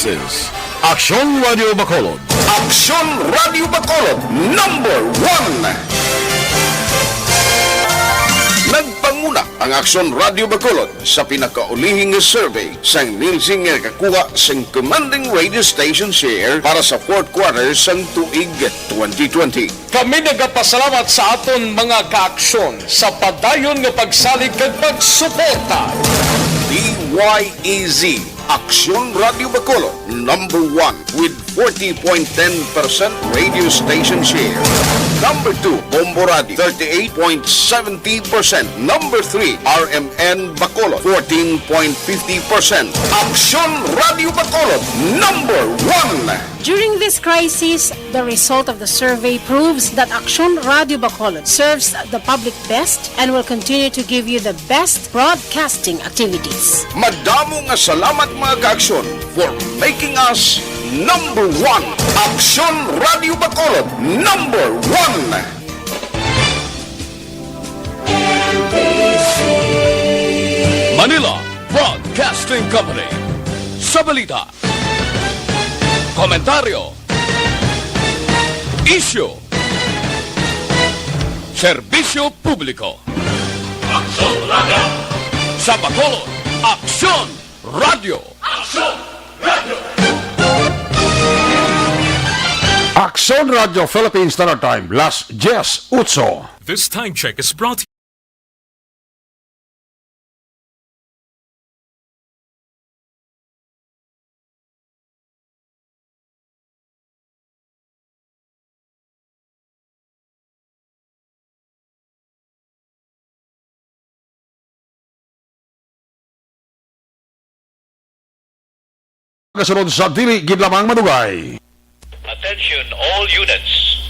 is Aksyon Radio Bacolod. Aksyon Radio Bacolod #1. Nagpanguna ang Aksyon Radio Bacolod sa pinakaulihing survey sa Nielsen nga kakuha sa commanding radio station share para sa fourth quarter sang tuig 2020. Kami nagapasalamat sa aton mga kaaksyon sa padayon nga pagsalig kag pagsuporta. DYEZ Aksyon Radio Bacolod #1 with 40.10% radio station share. #2 Bombo Radio 38.70%. #3 RMN Bacolod 14.50%. Aksyon Radio Bacolod #1. During this crisis, the result of the survey proves that Aksyon Radio Bacolod serves the public best and will continue to give you the best broadcasting activities. Madamo nga salamat mga kaaksyon for making us #1. Aksyon Radio Bacolod #1. Manila Broadcasting Company. Sa balita, komentaryo, issue, serbisyo publiko. Aksyon Radio. Sa Bacolod, Aksyon Radio. Aksyon Radio. Aksyon Radio Philippine Standard Time, las 10:08. This time check is brought to you. Kasunod sa dili gid lamang madugay. Attention all units.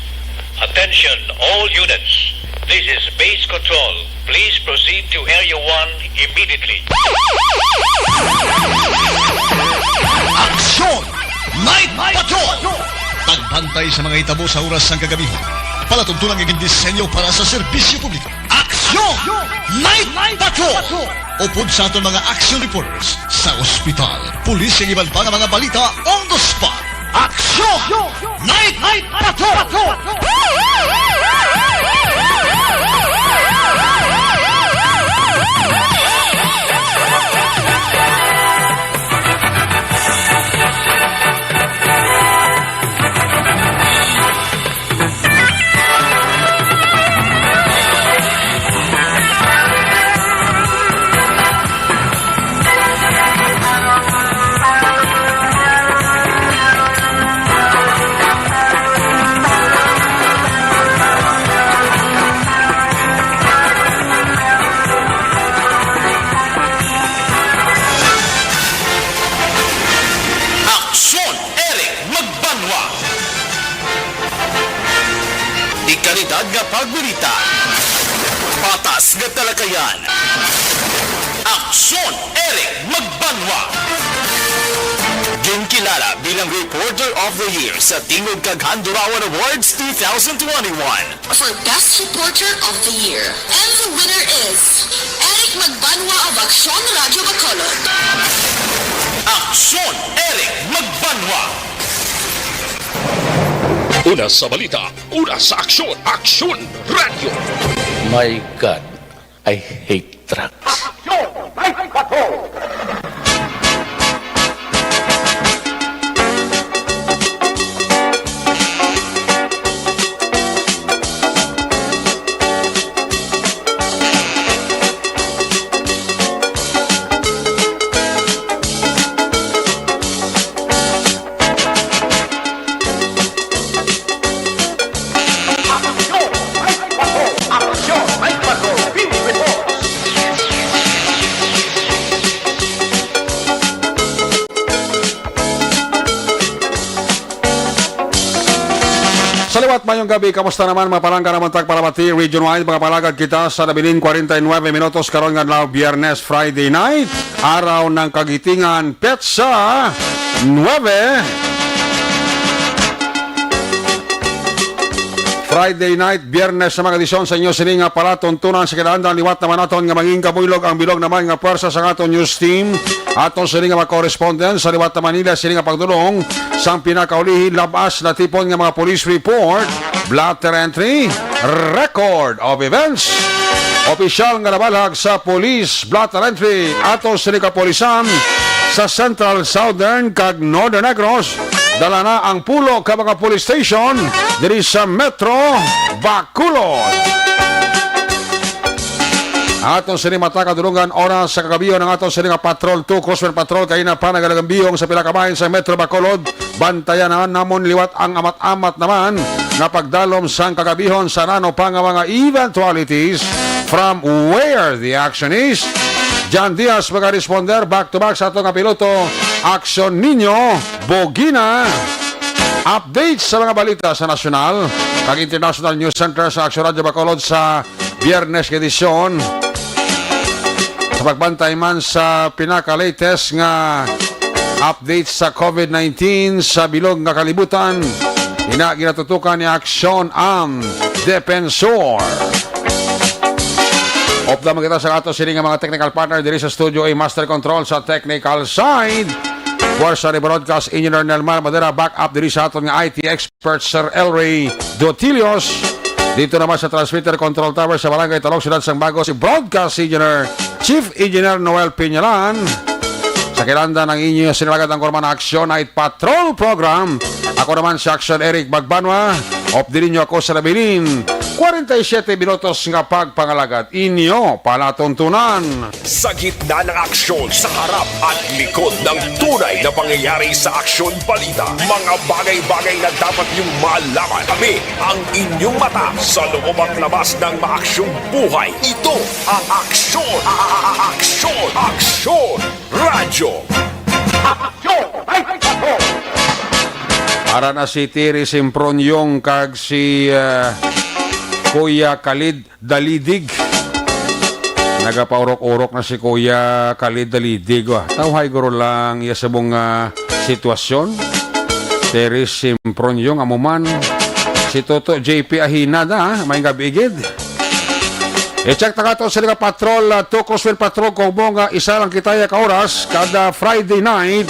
Attention all units. This is base control. Please proceed to Area 1 immediately. Aksyon! Night Patrol! Pagbantay sa mga itabo sa oras ng kagabihan. Palatuntunan ng disenyo para sa serbisyo publiko. Aksyon! Night Patrol! Upod sa aton mga action reporters sa ospital, pulis ang iban pa ng mga balita on the spot. Aksyon! Night Patrol! Kalidad nga pagbalita. Patas nga talakayan. Aksyon Eric Magbanwa. Ginkilala bilang Reporter of the Year sa Tingog kag Handurawan Awards 2021. For Best Reporter of the Year. And the winner is Eric Magbanwa of Aksyon Radio Bacolod. Aksyon Eric Magbanwa. Una sa balita, una sa aksyon, Aksyon Radio. My God, I hate trucks. Salawat mayong gabi, kamusta naman mga palangga naman tagpalamati region-wide mga palagad kita sa nabiling 49 minutos karon nga adlaw Biyernes Friday night, araw ng kagitingan petsa 9 Friday night, Biyernes sa mga edisyon sa inyo sini nga pala tuntunan sa kinahanglan liwat naman naton nga maging kabuylog ang bilog naman nga pwersa sa aton news team. Aton sini nga mga correspondent sa liwat na Manila sini nga pagdulong sang pinakaulihi labas na tipon nga mga police report, blatter entry, record of events. Opisyal nga nabalag sa police blatter entry aton sini ka polisan sa Central, Southern kag Northern Negros. Dala na ang pulo ka mga police station diri sa Metro Bacolod. Aton sini mata kadulungan oras sa kagabiyon ng aton sini nga Patrol 2 Crossfire Patrol kay na pa nagalagambiyong sa pinakabahin sa Metro Bacolod. Bantayan na namon liwat ang amat-amat naman na pagdalom sang kagabihon sa nano pa nga mga eventualities from where the action is. John Diaz mag-responder back-to-back sa atong piloto Action Niño Bogina. Updates sa mga balita sa nasyonal kag International News Center sa Action Radio Bacolod sa Biyernes edisyon. Sa pagbantay man sa pinaka-latest nga updates sa COVID-19 sa bilog nga kalibutan, ginatutukan ni Action ang Defensor. Opda magkita sa ato sini nga mga technical partner diri sa studio ay Master Control sa technical side. Warsa ni Broadcast Engineer Nelmar Madera, back up diri sa aton nga IT expert Sir Elray Dotilios. Dito naman sa transmitter control tower sa Barangay Talog, Siyudad Sang Bago, si Broadcast Engineer Chief Engineer Noel Piñalan. Sa kilanda ng inyo sinalagad ang Korman Action Night Patrol Program. Ako naman si Action Eric Bagbanwa. Opdirin nyo ako sa Labilin. 47 minutos nga pagpangalagad inyo palatuntunan. Sa gitna ng aksyon, sa harap at likod ng tunay na pangyayari sa aksyon balita, mga bagay-bagay na dapat niyong malaman. Kami ang inyong mata sa loob at labas ng maaksyong buhay. Ito ang Aksyon! Aksyon! Aksyon! Radyo! Aksyon! Para na si Tiri Simpronyong kag si Kuya Khalid Dalidig. Nagapaurok-urok na si Kuya Khalid Dalidig. Tawhay guro lang iya sa mong sitwasyon. Tiri Simpronyong amuman. Si Toto JP Ahinada, may gabigid. I-check na ka sa mga patrol, 2 Crossfire Patrol kung mga isa lang kitaya ka oras kada Friday night.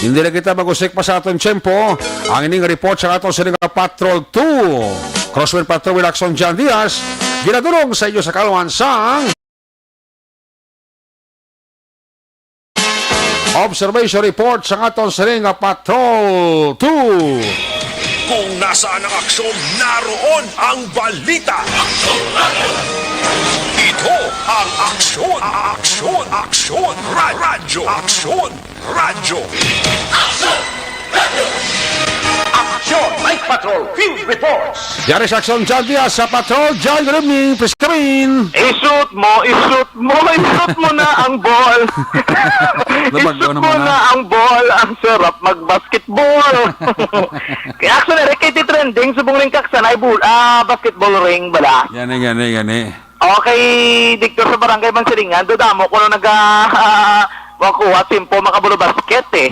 Hindi na kita mag-usik pa sa aton tiyempo. Ang ining report sa aton sa mga Patrol 2 Crossfire Patrol with Action John Diaz. Ginadurong sa inyo sa kaluhan sang Observation Report sa aton sa mga Patrol 2. Kung nasaan ang aksyon, naroon ang balita. Ito ang Aksyon! Aksyon! Aksyon! Radyo! Aksyon! Radyo! Aksyon! Radyo! Aksyon! Night Patrol Field Reports! Yari sa Action John Diaz sa Patrol. John, good evening. Please come in. Ishoot mo na ang ball. Ishoot mo na ang ball. Ang sarap mag-basketball. Kaya action na kay trending subong ring kaksan ay basketball ring bala. Gani. Okay, Dictor sa Barangay Mansiringan, dodamo ko nung wakuha simpo makabulo basket eh.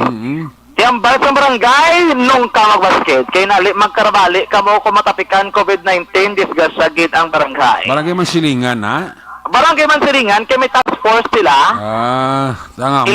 Yang balik sa barangay nung ka magbasket. Kaya nali magkarabali kamo kung matapikan COVID-19 disgasagid ang barangay. Barangay Mansilingan, ha? Barangay Mansiringan, kaya may task force sila. Ang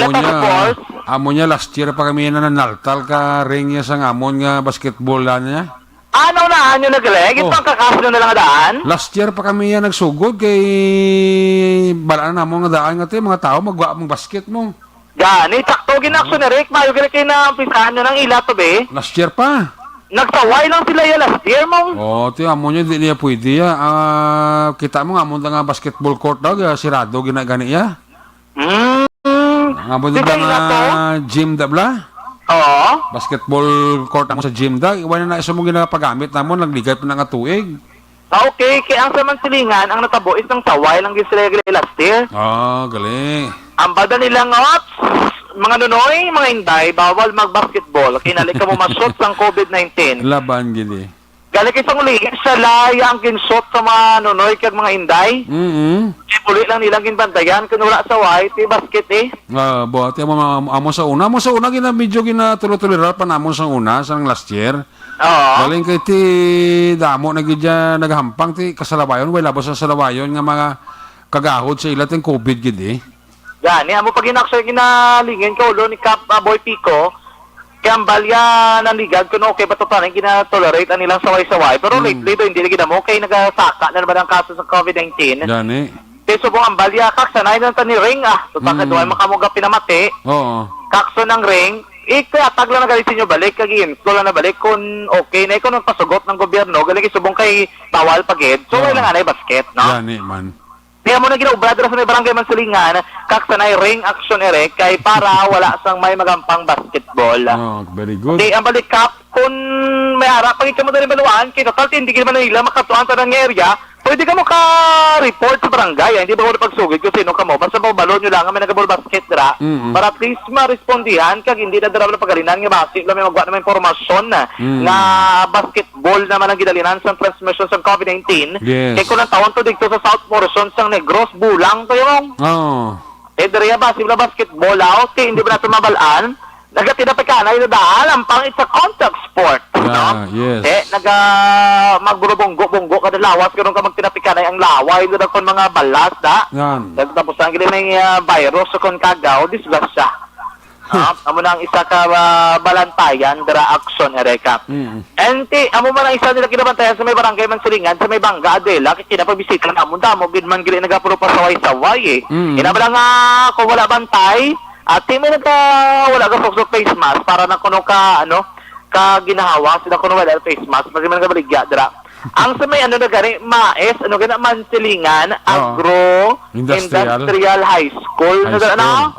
amo niya last year pa kami na nanaltal ka ring niya sa amon nga basketball niya. Ano na nyo nagleg? Ito ang kakaso na lang daan? Last year pa kami yan nagsugod kay balaan na mo nga daan nga tayo mga tao mag-basket mo. Gani, takto ginakso na Rick. Mayo gina kayo na pisahan nyo ng ila to be. Last year pa. Nagsaway lang sila ya last year mo. Tiyo, amo niya di niya pwede ya. Kita mo nga amon nga basketball court daw, sirado ginagani ya. Amon nga gym da bla. Oo. Basketball court mo sa gym da. Iwan na isa mong ginapagamit namon, nagligay pa na nga tuig. Okay, kaya ang sa Mansilingan, ang natabo is ng saway lang yung sila last year. Gali. Ang bada nila nga, mga nunoy, mga inday, bawal mag-basketball. Kinalik ka mo masot ng COVID-19. Laban, gili. Gali kay sang uli, sa laya ang kinsot sa mga nunoy kag mga inday. Uli lang nilang ginbantayan, kung wala sa white, basket eh. Buhat yung amo sa una. Amo sa una, medyo tulo-tuliral pa namon sa una, sa last year. Oo. Galing kay ti damo na gidya naghampang ti kasalabayon, wala ba sa salabayon nga mga kagahod sa ilat ng COVID gid eh. Gani, amo pag inakso ginalingin ko ulo ni Cap Boy Pico, kaya ang balya ng ligad kung okay ba ito parang ginatolerate ang nilang saway-saway. Pero lately do, hindi na ginamo, kaya nagasaka na naman ang kaso sa COVID-19. Gani. Kaya subong ang balya, kaksanay na ni ring Tutang ito ay makamuga pinamati. Oo. Kakso ng ring, kaya tagla na galit sinyo balik, kagin, ko lang na balik kung okay na ikaw nang pasugot ng gobyerno, galing subong kay tawal pagid. So, wala nga na basket, no? Gani man. Kaya mo na ginaubad sa may barangay Mansilingan, kaksanay ring action ere kay para wala sang may magampang basketball. Oh, very good. Di ang balik kap kung may harap pag ikaw mo na rin baluan, kaya total hindi ka naman nila makatuan sa ng area, pwede ka mo ka-report sa barangay, hindi ba mo pagsugid kung sino ka mo, basta balon nyo lang may nagaball basket dra, para at least ma-respondihan kag hindi na dara na pagalinan nga basi, lang may magwa na may informasyon na basketball naman ang gidalinan sa transmission sa COVID-19. Yes. Kaya kung ang tawon to dito sa South Morrison sang Negros, bulang to yung. Oh. Dere ba, sila basketball out, kaya hindi ba natin mabalaan? Nagatinapikana yung daan, ang pang it's a contact sport. No? Yes. Magburo-bonggo kada lawas, kung ka magtinapikana ang laway, doon ako mga balas, da? Yan. Tapos ang gila ng virus, so kung kagaw, disgas siya. Amo na ang isa ka balantayan, dara action, ereka. And amo man ang isa nila kinabantayan sa may barangay Mansilingan, sa may Bangga, Adela, kinapabisita na amo damo, gidman gili nagapuro pa saway-saway eh. Inabala nga, kung wala bantay, ate may wala ka fox face mask para na kuno ka ka ginahawa sila kuno wala face mask kasi man ka baligya dira. Ang sa may na gani mais gana Mansilingan Agro Industrial High School na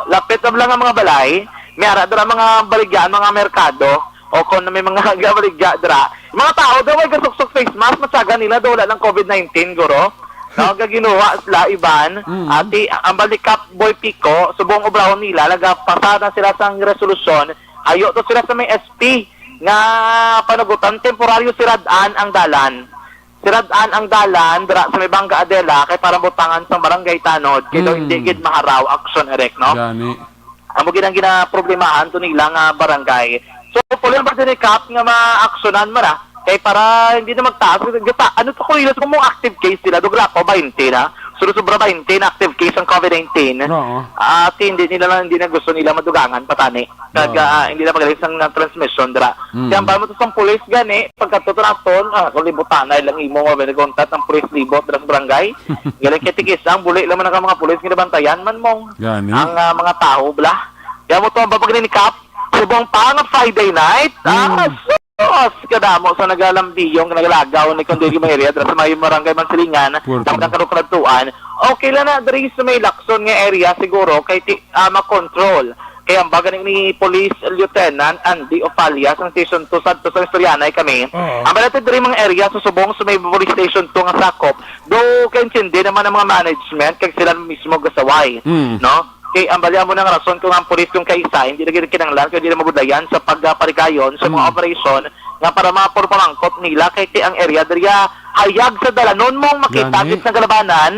lapit na lang ang mga balay, may ara dira mga baligyan, mga merkado o kung may mga baligya dira. Mga tao daw ay gasok face mask matsaga nila daw wala ng COVID-19 guro. Ginawa sila iban ati ang balikap Boy Pico subong obrahon nila nagapasa na sila sang resolusyon ayo to sila sa may SP nga panagutan temporaryo siradaan ang dalan dira sa may Bangga Adela kay para butangan sa barangay Tanod kay daw hindi gid maharaw action erek no Gani. amo gid ang ginaproblemahan to nila nga barangay so pulen ba ni Cap nga ma-aksyonan mo na kay para hindi na magtaas ano to kung ilas kung mong active case sila dugla ko 20 na sobra 20 na active case ang COVID-19 at hindi na gusto nila madugangan patani kag hindi na magaling sang transmission dira kaya ba mo to sang pulis gani pagkatutunaton kung libutan na lang imo may contact ng pulis libot dira sa barangay galing kitikis ang buli lang man ang mga pulis ginabantayan man mong ang mga tao bla kaya mo to ang babagin ni Cap subong pang Friday night kadamo sa nagalambiyong nagalagaw ni Condiri Mayria sa may barangay Mansilingan tapos ang karukratuan okay lang na diri sa may Lacson nga area siguro kay ma-control kaya ang baga ni Police Lieutenant Andy Opalia sa Station 2 sa Sorianay kami ang balata diri mga area susubong sa may Police Station 2 nga sakop do kay hindi naman ang mga management kay sila mismo gasaway no kay ang balya mo ng rason kung ang pulis kung kaisa hindi na kinanglan kaya hindi na mabudayan sa pagparikayon sa mga operasyon nga para mapurpamangkot nila kay ang area diriya hayag sa dalanon mong makita git ng kalabanan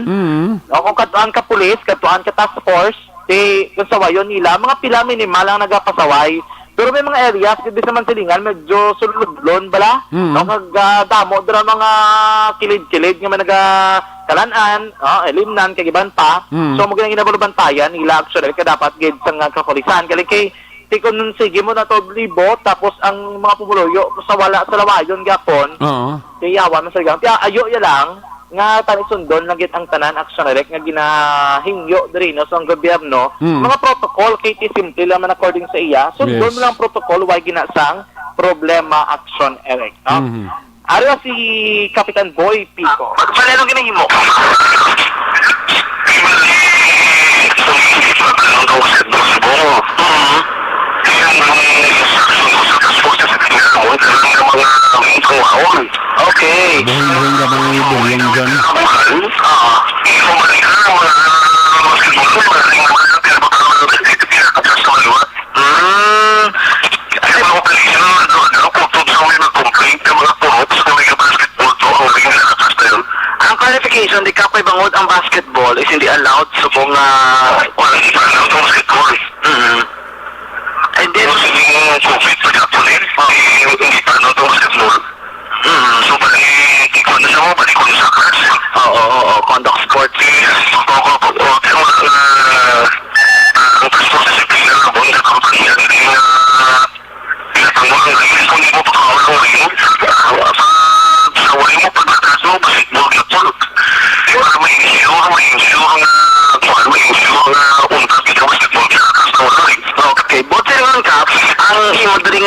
o kung katuan ka pulis katuan ka task force kung sawayon nila mga pila minimal ang nagapasaway pero may mga areas di sa Mansilingan medyo suludlon bala no kagdamo dira mga kilid-kilid nga man kalanan, elimnan, kagiban pa. So, mo ginang ginabalubantayan, nila actually, ka dapat gid sang kapulisan. Kaya tikon sige mo na to libot, tapos ang mga pumuluyo sa wala sa lawayon gapon, kaya yawan man sa gang. Kaya ayo ya lang, nga tani sundon lang gid ang tanan action direct nga ginahingyo diri no sa gobyerno. Mga protocol kay simple lang man according sa iya. Sundon mo lang protocol why ginasang problema action direct. Ariwa si Kapitan Boy Pico. Magpalero ginahimo. Okay. Buhin ka mga buhin dyan. Kasi mga tungod ang basketball is hindi allowed subong wala hindi pa allowed ang basketball. And then COVID pa Japon hindi pa allowed ang basketball. So bali ikaw na siya mo bali ko sa class. Oo, conduct sports. Pero ang passport sa discipline na bon sa company na pinatanggal ang gayon kung hindi mo pakawala rin sa wala mo pagkakaso basketball Japon. Para may ensure na unta kita basketball kaya rin. Okay, buti naman Kap, ang himodring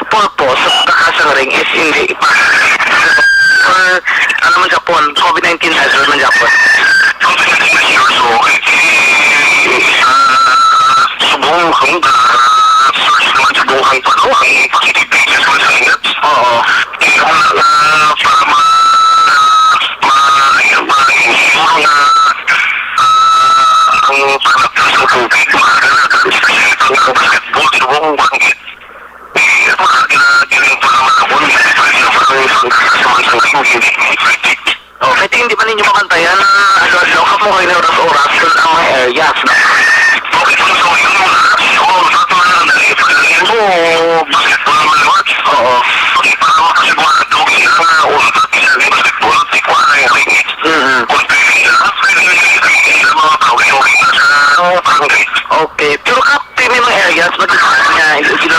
purpose sa pagkakasang ring is hindi for ano man Japon, COVID-19 measures man Japon. COVID-19 measures, so subong kang search naman sa buhang pagkawang positive cases man sa ingat. Oo. Para ma-ensure na ang pagkakasang sa COVID especially ang basketball subong bangkit. Kahit hindi pa ninyo makantayan, lock up mo kayo ng oras-oras ang mga areas, no? Okay, so yun mo na. Basketball naman naman. Oo. Okay, para makasigura ka doon na unta pinag basketball, di ko na yung ring. Kung pwede na mga kawin-kawin na sa barangay. Okay, pero kapti may mga areas, magkakaroon niya, sila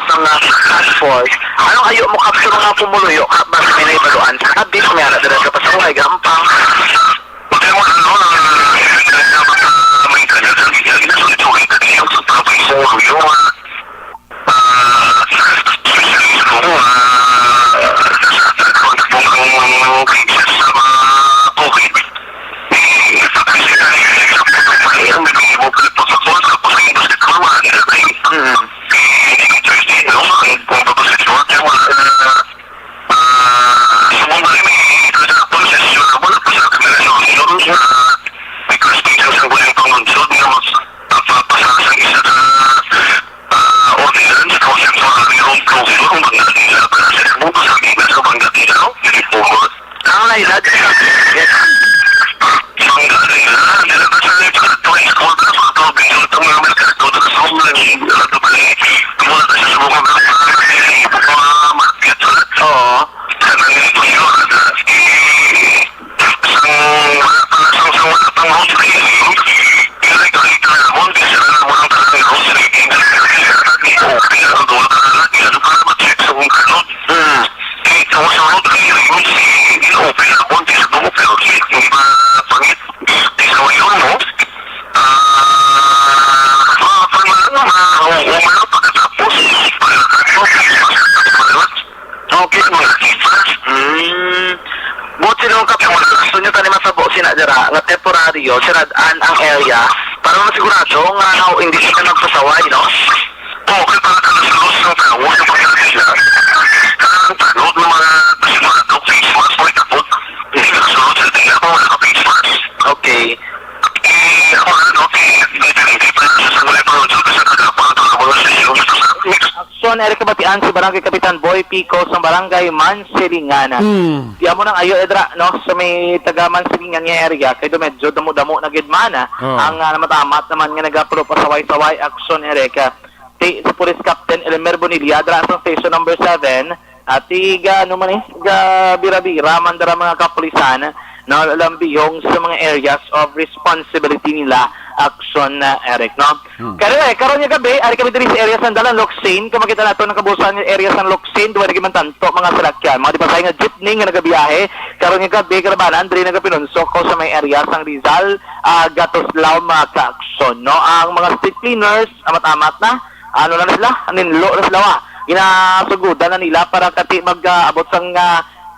sa mga task force. Anong ayo mo kapsa mga pumuluyo ba may naibaluan? Sabi ko nga na dala sa pasaway gampang. Pagka mo dapat may kanyang sulit ko ito yung sa tapos mo yung specialist ko kung cases sa COVID. Kasi ang may kumibog ito sa phone tapos ang industry ko mga nilagay. Sinadaan ang area para masigurado nga hindi sila nagpasaway, no? Oo, kaya para ka nasalos ng tao sa pagkakasya sila. Kaya ang tanod ng mga pasigurado face mask mo itapot. Hindi ka nasalos sa tingnan mo wala ka face mask. Okay. Ako hindi pa sa mga ipanood sa kagapang ito sa mga sesyon. Aksyon, Eric Kabatian, si Barangay Kapitan Boy Pico sa Barangay Mansilingan. Di mo nang ayo edra no sa may taga Mansilingan nga area kay do medyo damo-damo na gid man ang namatamat naman nga nagapulo pa saway-saway aksyon Eric. Si Police Captain Elmer Bonilla dra sa station number 7 at tiga ano man ga bira-bira man dara mga kapulisan na lambiyong sa mga areas of responsibility nila action na Eric, no? Karon nga gabi, ari kami diri sa area sa Dalan Locsin, kung makita nato ng kabusan ng area sa Locsin, duwa na tanto mga salakyan, mga di pa nga jeepney nga nagabiyahe, karon nga gabi karabanan diri nagapinunso ko sa may area sang Rizal, Gatoslaw mga ka-action, no? Ang mga street cleaners, amat-amat na, ano na sila, aninlo na sila, inasugudan na nila para kati mag-abot sang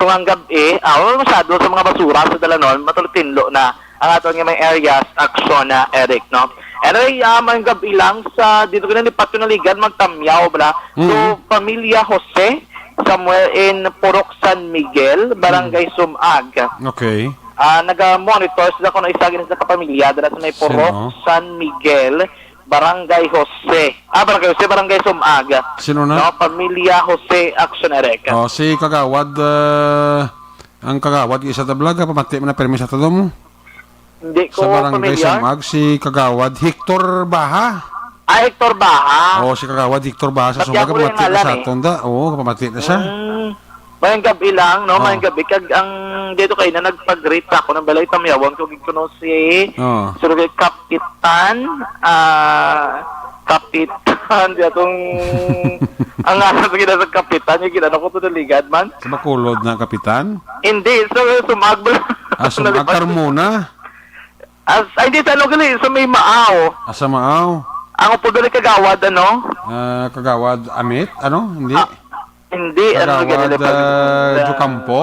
tungang gabi, masyado sa mga basura sa Dalanon, matulutinlo na ang ato nga may areas action na Eric, no? Anyway, may gabi lang sa dito ko na ni Patunaligan magtamyaw bala. So, Pamilya Jose, somewhere in Purok San Miguel, Barangay Sumag. Okay. Naga-monitor sila kung naisagin sa kapamilya dala sa may Purok San Miguel, Barangay Jose. Barangay Jose, Barangay Sumag. Sino na? No, Pamilya Jose Action Eric. Si Kagawad Ang kagawad isa tablaga pamati man na permis sa todo mo. Hindi ko Sa barangay familiar. Samag si kagawad Hector Baha. Hector Baha. Oo, si kagawad Hector Baha sa Ba't yan Sumaga ko rin pamati na ngalan sa eh? aton da. Oo, pamati na siya. Mayang gabi lang, no? Oh. Mayang gabi. Kag ang dito kayo na nagpag-rate ako ng balay tamyawan ko gikuno si Oo. Survey Kapitan, Kapitan, di atong ang nga sa ginasa Kapitan, yung ginano ko to ligad man. Sa Bacolod na kapitan. Hindi, so sumagbal. Sumag Carmona. Ay, hindi sa ano gali, sa may Maaw. Asa Maaw. Ang upo doon kagawad, ano? Kagawad Amit, ano? Hindi. Hindi, ano Kagawad ganun. Jucampo.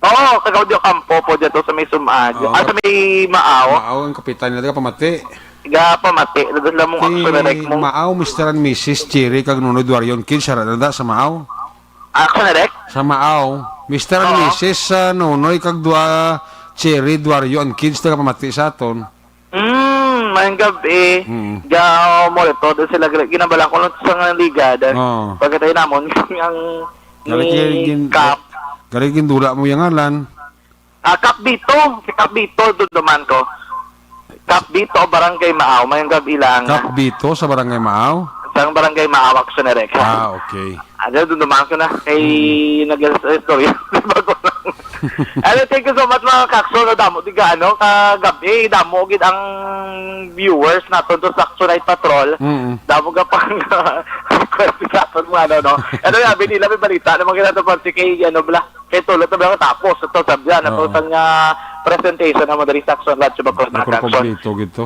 Oo, kagawad yung kampo po dito sa may Sumag. Oo. Sa may Maaw. Maaw ang kapitan nila pamati. Iga pamati, doon lang mong action na Kay mo. Maaw, Mr. and Mrs. Cherry kag Nunoy Duarion Kids sa nada sa Maaw. Action na Sa Maaw, Mr. and Oo. Mrs. Nunoy kag Cherry Duarion Kids taga pamati sa aton. Mayang gabi. Ga mo ito, doon sila ginabalang ko lang sa nga ligad. Oo. Pagkatay namon, ang Kap. Gari gindula mo yung ngalan. Kap Bito, si Kap Bito, doon duman ko. Kap Bito, Barangay Maaw, mayang gabi lang. Kapbito sa Barangay Maaw. Sa Barangay Maaw, action na rin. Okay. Doon dumaan ko na kay nag-story. Bago lang. Thank you so much mga kakso na damo di gaano kagabi damo gid ang viewers naton to Sakso Night Patrol. Damo ga pang kwestiyon mo ano no. Ano sabi nila may balita na mga ginatapon si kay ano bla kay tulot na bla tapos ito sabya na total nga presentation ng mga Sakso Night Patrol na kakso. Kompleto gito.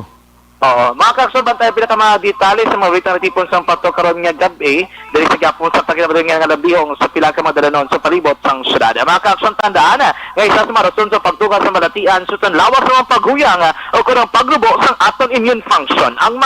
Oo, mga kakso bantay pinaka mga detalye sa mga written tipon sa pato karon nga gabi diri sa gapon sa pagkinabuhi nga labihong sa pila ka madalanon sa palibot sang syudad. Mga kakso tandaan nga isa sa marason sa pagtugas sa malatian susan lawas sa mga paghuyang o kunang pagrubo sang aton immune function. Ang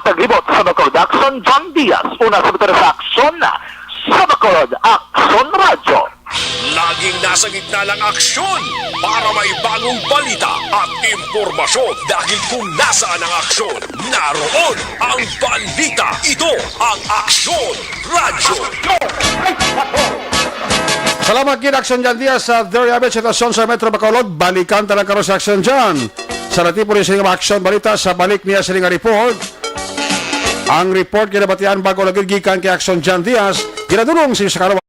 paglibot sa Bacolod Action, John Diaz, una sa Bacolod Action, sa Bacolod Action Radio. Laging nasa gitna ng aksyon para may bagong balita at impormasyon dahil kung nasaan ang aksyon, naroon ang balita. Ito ang Aksyon Radio. Salamat kid Action Jan Diaz sa Deriabit Sitwasyon sa Metro Bacolod. Balikan talang karon sa Action Jan. Sa lati po rin sa action balita sa balik niya sa nga report. Ang report kinabatian bago lagi gikan kay Action Jan Diaz. Ginadulong sa karawan.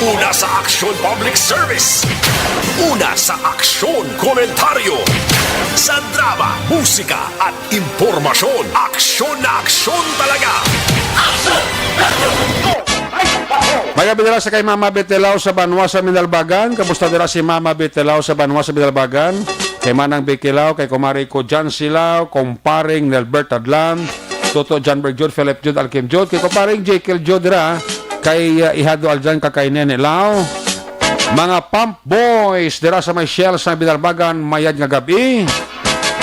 Una sa aksyon public service. Una sa aksyon komentaryo. Sa drama, musika at impormasyon. Aksyon na aksyon talaga. May gabi dira sa kay Mama Betelaw sa Banwa sa Minalbagan. Kamusta dira si Mama Betelaw sa Banwa sa Minalbagan? Kay Manang Bekilaw, kay Kumari ko Jan Silaw, Kumparing Nelbert Adlan, Toto Janberg Jod, Philip Jod, Alkim Jod, kay Kumparing Jekyll Jod dira, kay Ihado Aljan, kakay Nene Lao. Mga pump boys dira sa may Shell sa Minalbagan, mayad nga gabi.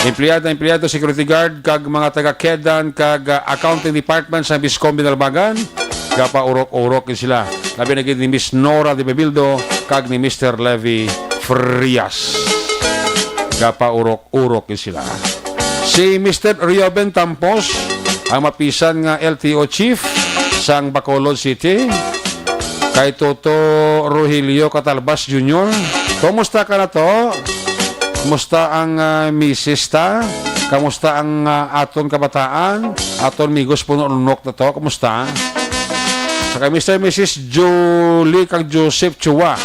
Empleyado, security guard, kag mga taga-Kedan, kag accounting department sa Biscom Minalbagan. Gapa urok-urok sila. Labi na ni Miss Nora de Bebildo, kag ni Mr. Levi Frias. Gapa urok-urok sila. Si Mr. Rioben Tampos, ang mapisan nga LTO chief sang Bacolod City. Kay Toto Rogelio Catalbas Jr. Kumusta ka na to? Kumusta ang misis ta? Kumusta ang aton kabataan? Aton migos puno lunok na to? Kumusta? Saka Mr. and Mrs. Julie kag Joseph Chua.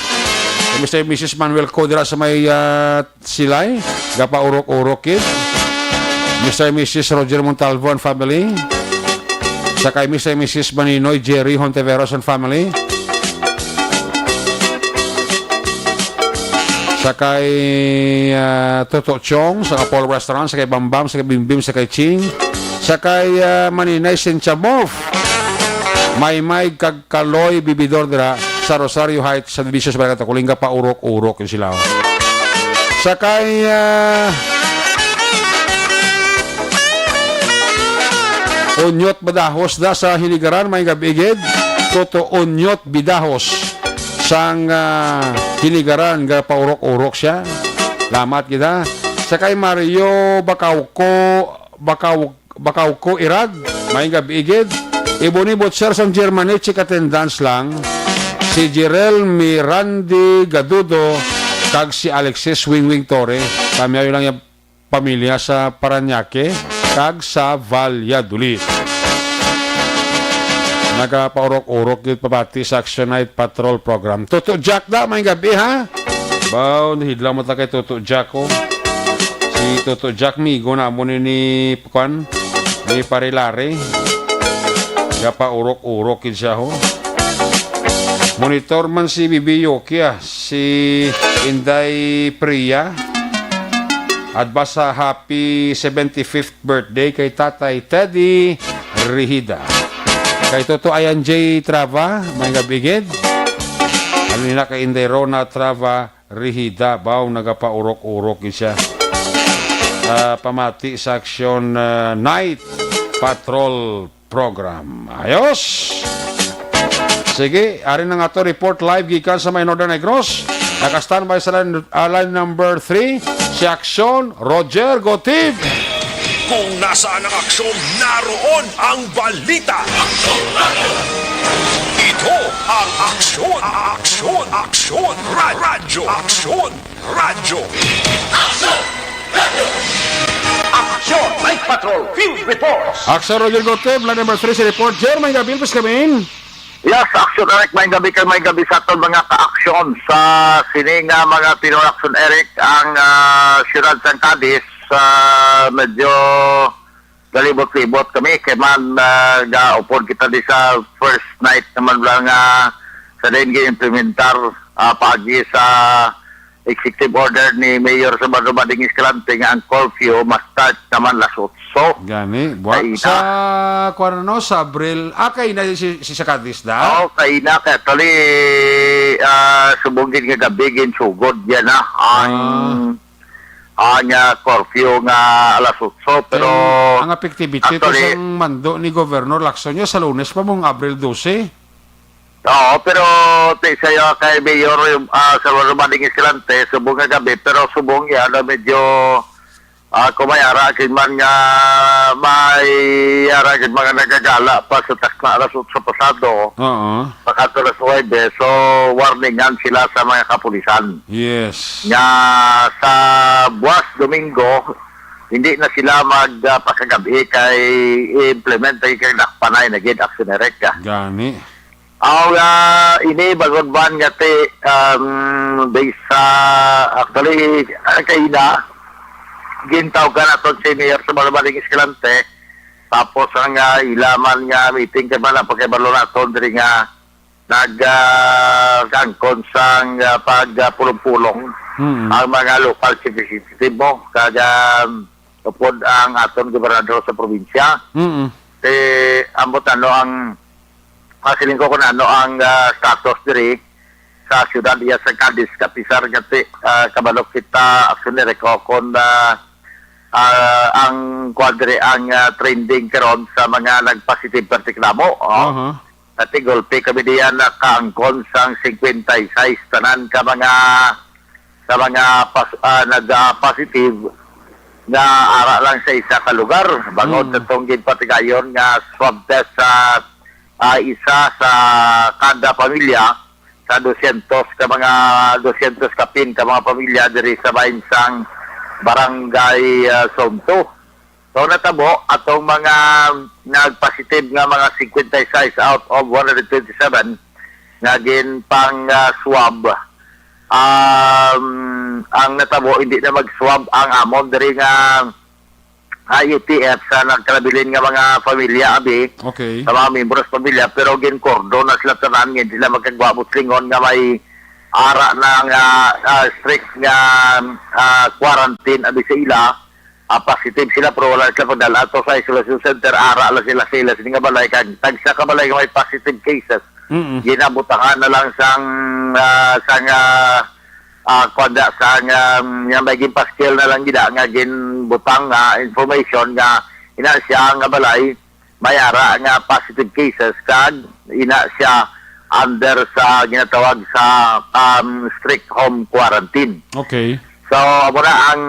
Mr. and Mrs. Manuel Codera sa may Silay. Gapa urok-urok kid. Mr. and Mrs. Roger Montalvo and family. Saka Mr. and Mrs. Maninoy Jerry Honteveros and family. Sakay Toto Chong, sa Paul Restaurant, sakay Bambam, sakay Bimbim, sakay Ching, sakay Maninay Sinchamov, Maymay Kagkaloy Bibidor dira sa Rosario Heights sa Division sa Barangay Takulinga pa urok-urok yung sila. Sakay Onyot Badahos da sa Hiligaran, may gabigid, Toto Onyot Bidahos sang Hiligaran, ga paurok-urok siya. Lamat kita. Sakay Mario Bakawko Irag, may gabigid. Ibonibot sir sang Germany, chik attendance lang. Si Jirel Mirandi Gadudo, kag si Alexis Wingwing Torre. Kami ayo lang yung pamilya sa Paranaque, kag sa Valladolid. Nagapaurok-urok yun pabati sa Action Night Patrol Program. Toto Jack da, may gabi ha? Baw, hidlang mo ta kay Toto Jack ko. Si Toto Jack, migo na mo ni Pukan, ni Parilari. Nagapaurok-urok yun siya ho. Monitor man si Bibi Yokia, si Inday Priya. At basta happy 75th birthday kay Tatay Teddy Rihida. Kay Toto Ayan J. Trava, may gabigid. Ano nila kay Inday Rona Trava Rihida, baw nagapaurok-urok siya. Pamati sa Action Night Patrol Program. Ayos! Sige, ari na nga to report live gikan sa may Northern Negros. Naka-standby sa line number 3, si Action Roger Gotib. Kung nasaan ang aksyon, naroon ang balita. Ito ang aksyon, radyo, Action Night Patrol Field Reports. Action Roger Gotib, line number 3, si report. Jer, may gabi, pas kami. Yes, action Eric, may gabi sa aton mga ka-aksyon sa sininga mga Pinoy Action Eric ang siyudad San Cadiz. Medyo galibot-libot kami kay man ga-upod kita di sa first night naman lang sa din gi-implementar pagi sa executive order ni Mayor sa Bading Escalante nga ang curfew ma-start naman lasot. So, gani, buwan sa kwarno sa Abril, kay na si Sakadis da? Oo, kay na, kaya tali subungin nga gabigin, sugod yan na, ang curfew nga alas 8, pero... ang effectivity ito sa mando ni Governor Lacson sa Lunes pa mong Abril 12. Oo, pero sa'yo kay Mayor sa Bading Escalante, subong nga gabi, pero subong yan na medyo... kung may arakin man nga may arakin mga nagagala pa sa takna alas 8 sa pasado pagkato alas 9, so warningan sila sa mga kapulisan. Yes. Nga sa buwas Domingo hindi na sila magpakagabi kay implement kay nakpanay na gid action direct ka. Gani. Ini bagod ban nga ti based sa actually kaina gintaw ka na to senior sa Malabaling Escalante tapos ang ilaman nga meeting ka man pagkabalo na to diri nga kangkon sang pagpulong-pulong ang mga local chief executive mo kaga upod ang aton gobernador sa probinsya ambot ang masiling ko kung ano ang status diri sa syudad iya sa Cadiz kapisar gati kabalok kita aksyonere ko kung ang kwadre ang trending karon sa mga nagpositive partiklamo Ati golpe kami diyan na kaangkon sang 56 tanan ka mga sa mga nag-positive nga ara lang sa isa ka lugar bangod itong ginpatigayon nga swab test sa isa sa kada pamilya sa 200 ka mga 200 kapin ka mga pamilya diri sa bahinsang barangay Sonto. So natabo atong mga nagpositive nga mga 56 out of 127 nga ginpang swab. Ang natabo hindi na mag-swab ang amon diri nga IETF sa nagkalabilin nga mga pamilya abi sa mga membro sa pamilya pero gin-cordon na sila tanan nga sila magkagwabot lingon nga may ara na nga strict nga quarantine abi sa ila positive sila pero wala sila padala ato sa isolation center ara la sila nga balay kag tagsa ka balay nga may positive cases ginabutahan na lang sang kwanda sa nga may gimpaskil na lang gida nga ginbutang information nga ina siya nga balay mayara nga positive cases kag ina siya under sa ginatawag sa strict home quarantine. Okay. So amo na ang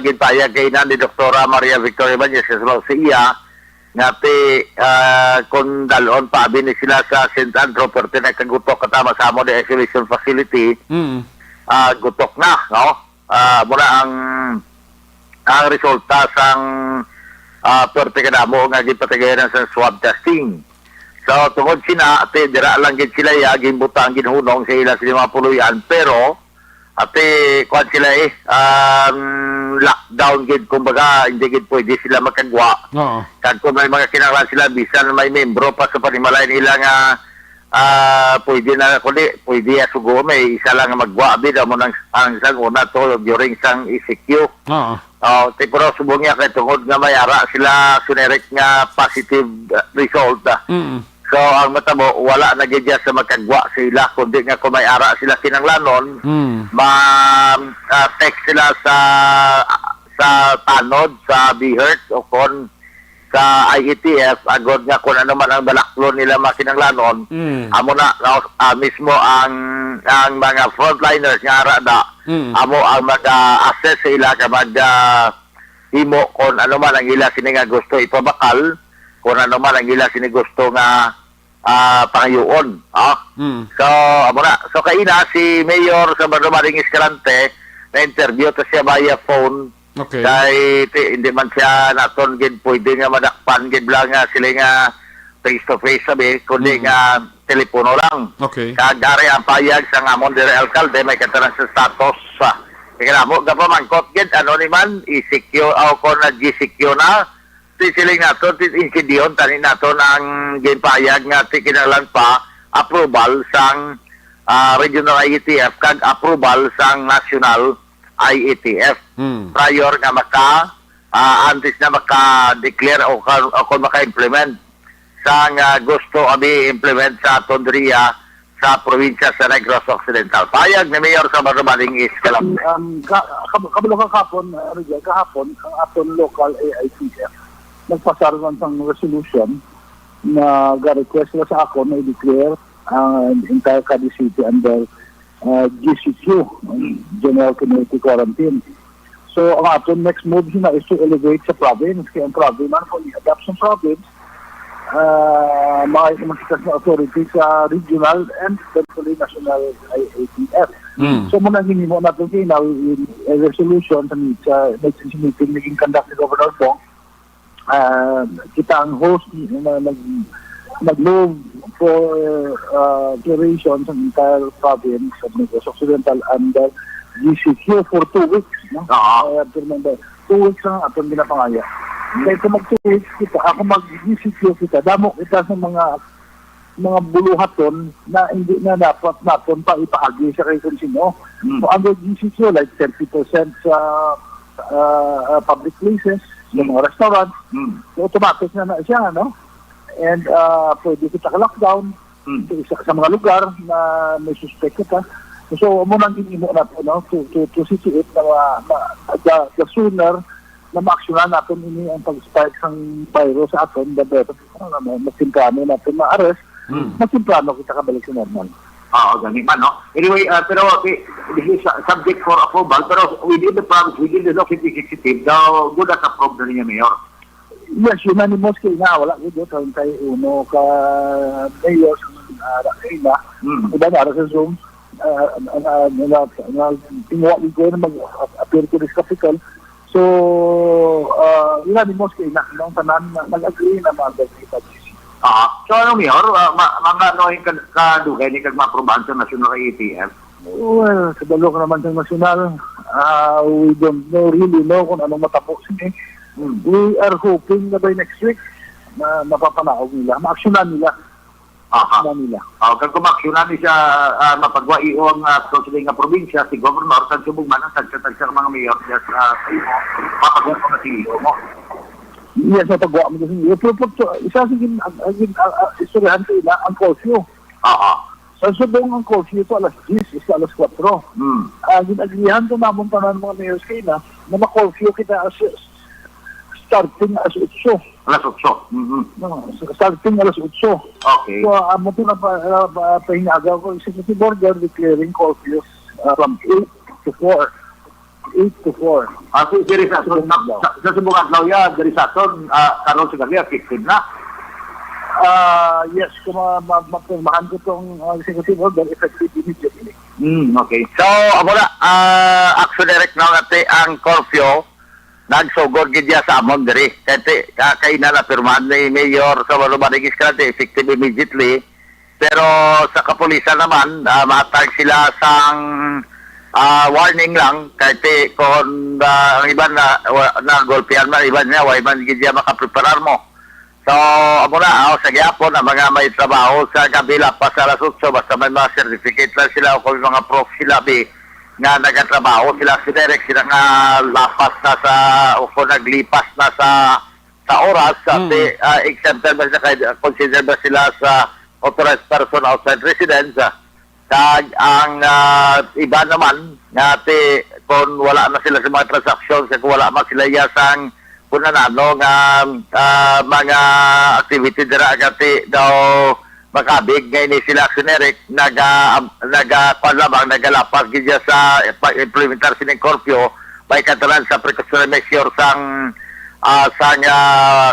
ginpayag kay ni Dr. Maria Victoria Bañez sa iya nga kung dalon pa ni sila sa St. Andrew perti na kagutok katama sa amo the isolation facility gutok na, no? Muna ang resulta sang perti kadamo nga gipatigayon sa swab testing. So tungod sina ate dira lang gid sila ya ginbutang ginhunong sa ila sa mga puluyan pero ate kwan sila lockdown gid kumbaga hindi gid pwede sila makagwa. Kag kung may mga kinahanglan sila bisan may membro pa sa panimalay nila nga pwede na kundi pwede asugo may isa lang magwa bid mo nang ang sang una to during sang ECQ. Pero subong niya kay tungod nga may ara sila sunerek nga positive result. So ang matabo wala na gid sa magkagwa sila kundi nga kung may ara sila kinanglanon text sila sa tanod sa BHERT o kon sa IETF agod nga kung ano man ang balaklon nila makinanglanon amo na mismo ang mga frontliners nga arada amo ang mag-assess sa ila ka imo kung ano man ang ila sini nga gusto ipabakal kung ano man ang ila sini gusto nga pangayoon so amo na so kaina si Mayor sa Malabaling Escalante na interview to siya via phone. Okay. Kay hindi man siya naton gid pwede nga madakpan gid lang nga sila nga face to face sabi kundi nga telepono lang. Okay. Kagari ang payag sa ngamon dire alkalde may katanan sa status kaya mo gapamangkot gid ano ni man ECQ o kon na GCQ na sisiling nato insidiyon tani nato ang ginpayag nga kinahanglan pa approval sang regional IETF kag approval sang national IETF prior nga antes na maka-declare o kung maka-implement sa gusto abi implement sa Tondria sa probinsya sa Negros Occidental. Payag ni Mayor sa Malabaling Escalante. Kabalo kahapon, ang aton local AITF nagpasaran ng resolution na ga-request na sa ako na i-declare ang entire Cadiz City under GCQ, General Community Quarantine. So, ang aton next move na is to elevate sa province. Kaya ang province, man kung i-adapt sa province, mga ikamakitas na authority sa regional and eventually national IATF. So, muna hinimo natin kayo na a resolution sa next meeting naging conduct ni Governor Bong. Kita ang host na nag-move for duration sa entire province of Negros Occidental under GCQ for 2 weeks. No? I have to remember, 2 weeks ang atong ginapangaya. Kaya kung mag-2 weeks kita, ako mag-GCQ kita, damo kita sa mga buluhaton na hindi na dapat natin pa ipaagi sa kay kung sino. So under GCQ, like 30% sa public places, sa mga restaurants, so automatic na siya, no? And pwede kita ka-lockdown sa mga lugar na may suspect ka. So, muna ang ginimo natin, no? To situate na the sooner na ma-actionan natin ini ang pag-spike ng virus sa atin, the better. Mas simplano natin ma-arrest, mas simplano kita kabalik sa normal. Oo, ganun man, no? Anyway, pero this is subject for approval, pero within the province, within the local executive, daw good as approved na niya, Mayor. Yes, unanimous kayo nga, wala ko doon kay uno ka mayor sa Kayla, iba na sa Zoom, tinguha ko na mag-appear to this capital. So, unanimous kayo na, nung tanan nag-agree na mag-agree pa. So ano, Mayor, mga ano'y kadugay ni kagmaprobahan sa national ATF? Well, kadalo ka naman sa nasyonal, we don't really know kung anong matapos niya. We are hoping na by next week na mapapanaog nila, ma-actionan nila. Kung kumaksyonan niya mapagwa iyo ang konsuling nga probinsya, si Governor, sa subugman ang tagsa-tagsa mga mayor siya sa iyo, mapagwa ko na si iyo mo. Yes, mapagwa mo kasi iyo. Isa sigin, istoryahan ko ila, ang curfew. Sa subong ang curfew ito, alas 10, isa alas 4. Ginagrihan ko naman tanan mga mayors kayo na ma-curfew kita starting alas 8. Alas 8? Starting alas 8. Okay. So, amo ito na pahinagaw ko, executive order declaring curfews from 8 to 4. 8 to 4. So, sa subong adlaw ya, dari sa aton, karon sa gabi, effective na? Yes, kung mapirmahan ko itong executive order, effective immediately. Okay. So, amo na, action direct na natin ang curfew, nagsugod gidya sa amon diri. Kaya na pirmahan ni Mayor sa Walumarigis Krante, effective immediately. Pero sa kapulisan naman, matag sila sang warning lang. Kaya kung ang iban na golpehan man, iban niya, iban gidya makapreparar mo. So, amo na, sa gyapon, ang mga may trabaho sa kabila pa sa alas 8, basta may mga certificate lang sila o kung mga prof sila, nga nagatrabaho sila si Derek, sila nga lapas na sa, o kung naglipas na sa oras, exempted ba sila, consider ba sila sa authorized person outside residence. Ang iba naman, ngati, kung wala na sila sa mga transactions, kung wala man sila yasang, kung ano, mga activity dira agati daw, makabig ngayon sila aksionerik nagalapas gidya sa implementar sining curfew may katalan sa precautionary measure sang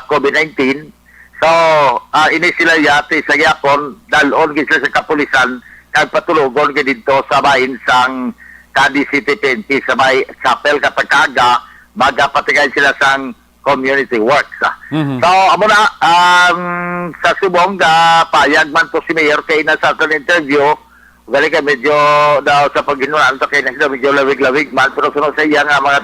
COVID-19. So ini sila yati sa yapon dalon gid sa kapulisan kag patulugon gid dito sa bahin sang Cadiz City PNP sa may chapel katagaga magapatigay sila sang community works. So, amo na, sa subong, payag man to si Mayor kay na sa ating interview, galing ka medyo daw sa pagginulaan to kay na medyo lawig-lawig man, pero sunod sa iya nga mga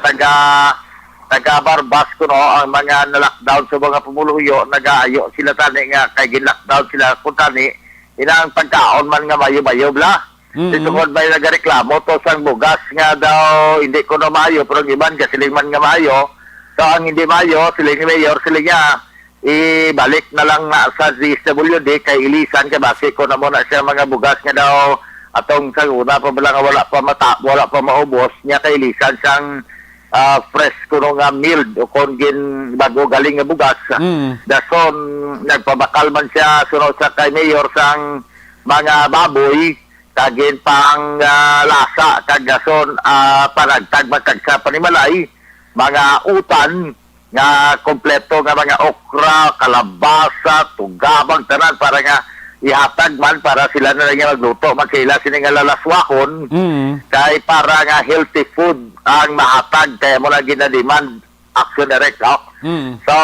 taga-barbas ko no, ang mga na-lockdown sa mga pumuluyo, nag-aayo sila tani nga, kay gin-lockdown sila kung tani, inang pagkaon man nga mayo-mayo bla. Dito ko may nag-reklamo to sang bugas nga daw, hindi ko na mayo, pero iban kasiling man nga mayo. So, ang hindi mayo, sila ni Mayor, sila niya, ibalik na lang na sa DSWD kay ilisan ka base ko na muna siya mga bugas nga daw atong saguna pa lang wala pa maubos niya kay ilisan siyang fresh kuno nga milled o kung gin bago galing nga bugas. Dason, nagpabakal man siya sunod sa kay Mayor sang mga baboy kagin pang lasa kag dason panagtag matag sa panimalay mga utan nga kompleto nga mga okra, kalabasa, tugabang tanan para nga ihatag man para sila na lang magluto magkaila sila nga lalaswakon kay para nga healthy food ang mahatag kaya mo na ginademand action direct. So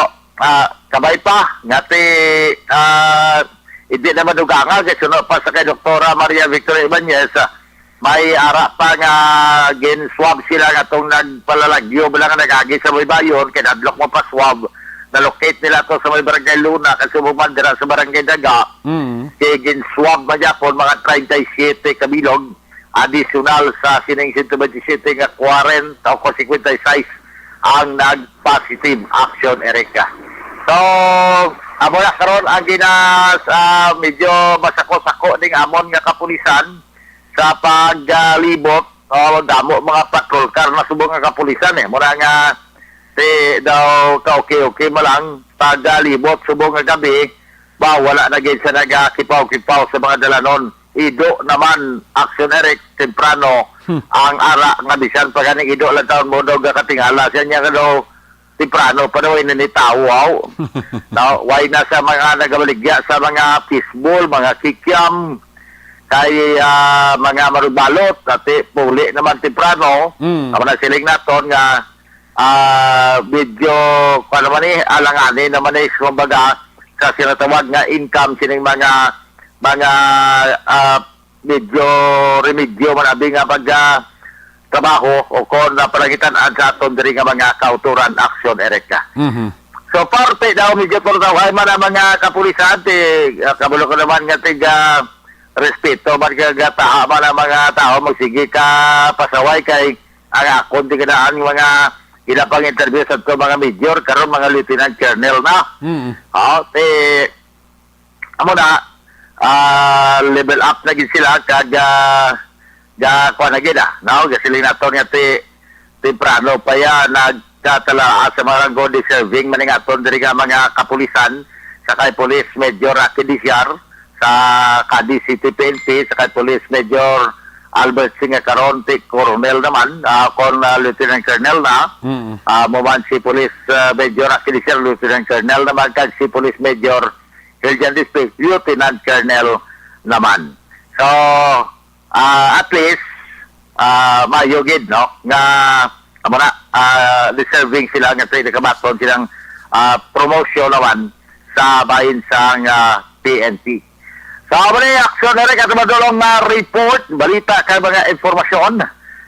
kabay pa ngati hindi na madugangan kasi sunod pa sa kay Doktora Maria Victoria Ibanez, may ara pa nga gin-swab sila nga itong nagpalalagyo bala nga nagagi sa may bayon, kaya nadlok mo pa swab, na-locate nila to sa may barangay Luna kasi bumandira sa barangay Daga, kaya gin-swab man Japon mga 37 kabilog, additional sa sining 127 nga 40 o 56 ang nag-positive action, Erika. So, amo na karon ang ginas medyo masako-sako ning amon nga kapulisan sa paglibot damo mga patrol car na subong nga kapulisan mura nga daw ka okay malang paglibot subong nga gabi ba wala na gid sa nagakipaw-kipaw sa mga dalanon. Ido naman action, Eric, temprano ang ara nga bisan pa ganing ido lang taon mo daw katingala siya niya daw temprano pa daw inanitawaw. Now, why na sa mga nagabaligya sa mga fishbowl, mga kikiam, kay mga marubalot, at puli naman temprano, ako na siling naton nga medyo, kung naman alanganin naman kumbaga, sa sinatawag nga income sining mga medyo remedyo manabi nga trabaho o kung napalangitan sa aton diri nga mga kauturan action, Erika. So parte daw medyo portaway man ang mga kapulisan kabulo ko naman nga tiga respeto man ka taha man ang mga tao magsige ka pasaway kay ang akon di kanaan mga ilapang interview sa to mga major karon mga lieutenant colonel na. Amo na level up na gid sila kag kuha na gid no gasiling naton nga temprano pa yan nagtatala sa mga go deserving maning aton diri nga mga kapulisan sa kay Police Major Rocky Diciar sa Cadiz City PNP sa kay Police Major Albert Singa Caronte Coronel naman kon Lieutenant Colonel na mo si Police Major Rocky Diciar Lieutenant Colonel naman kag si Police Major Hiljan District Lieutenant Colonel naman. So at least mayugid no nga amo na deserving sila nga tayo nakabaton silang promotion naman sa bahin sa PNP. So amo na action na rin katamadulong na report balita kay mga informasyon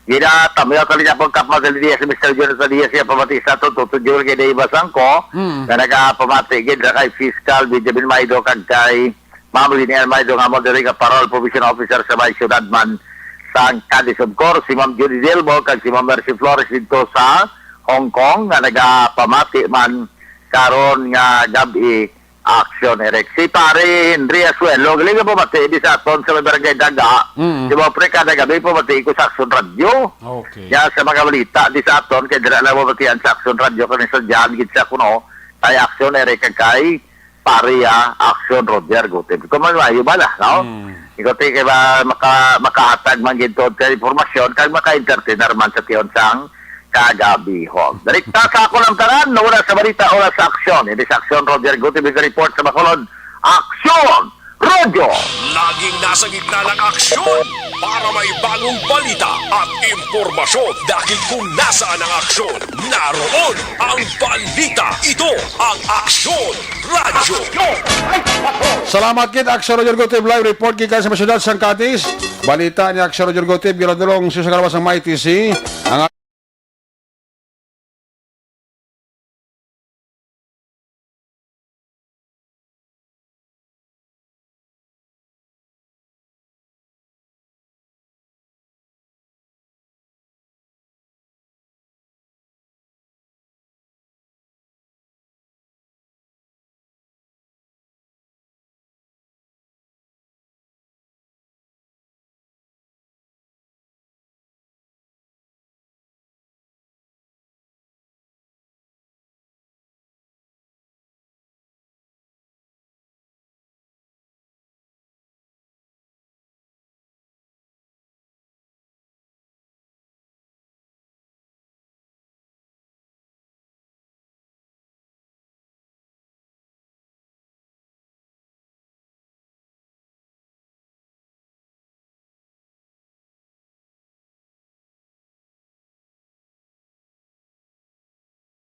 gina tamayo kali na pong kapma sa Lidia si Mr. Jonathan Diaz siya pamati sa tutudyo kay Dave Basangko na nagapamati gid kay Fiscal Benjamin Maido kag kay Ma'am Lineal Maido nga mo diri ka Parole Provision Officer sa Bay Ciudad man sa Cadiz, of course, si Ma'am Judy Delbo kag si Ma'am Mercy Flores dito sa Hong Kong nga nagapamati man karon nga gabi action, Eric. Si pare Henry Asuelo galing nga pamati di sa aton sa barangay Daga. Si Ma'am Preka na gabi pamati ko sa Action Radio. Okay. Ya sa mga balita di sa aton kay dira lang pamatian sa Action Radio kani sa diyan gid sa kuno kay action, Eric, kay paria action Roger Gutib. Kuman mayo bala, no? Ikaw kay ba makahatag man gid tod kay informasyon kay maka-entertainer man sa tiyon sang kagabi ho. Direkta sa ako ng tanan, wala sa balita, wala sa aksyon. Hindi sa aksyon, Roger Gutib, report sa Bacolod. Aksyon! Roger! Laging nasa gitna ng aksyon para may bagong balita at impormasyon dahil kung nasaan ang aksyon, naroon ang balita. Ito ang Aksyon Radio. Salamat kit Aksyon Roger Gutib live report kay sa Masyudad San Cadiz. Balita ni Aksyon Roger Gutib giradulong sa kalawas ng MyTC. Ang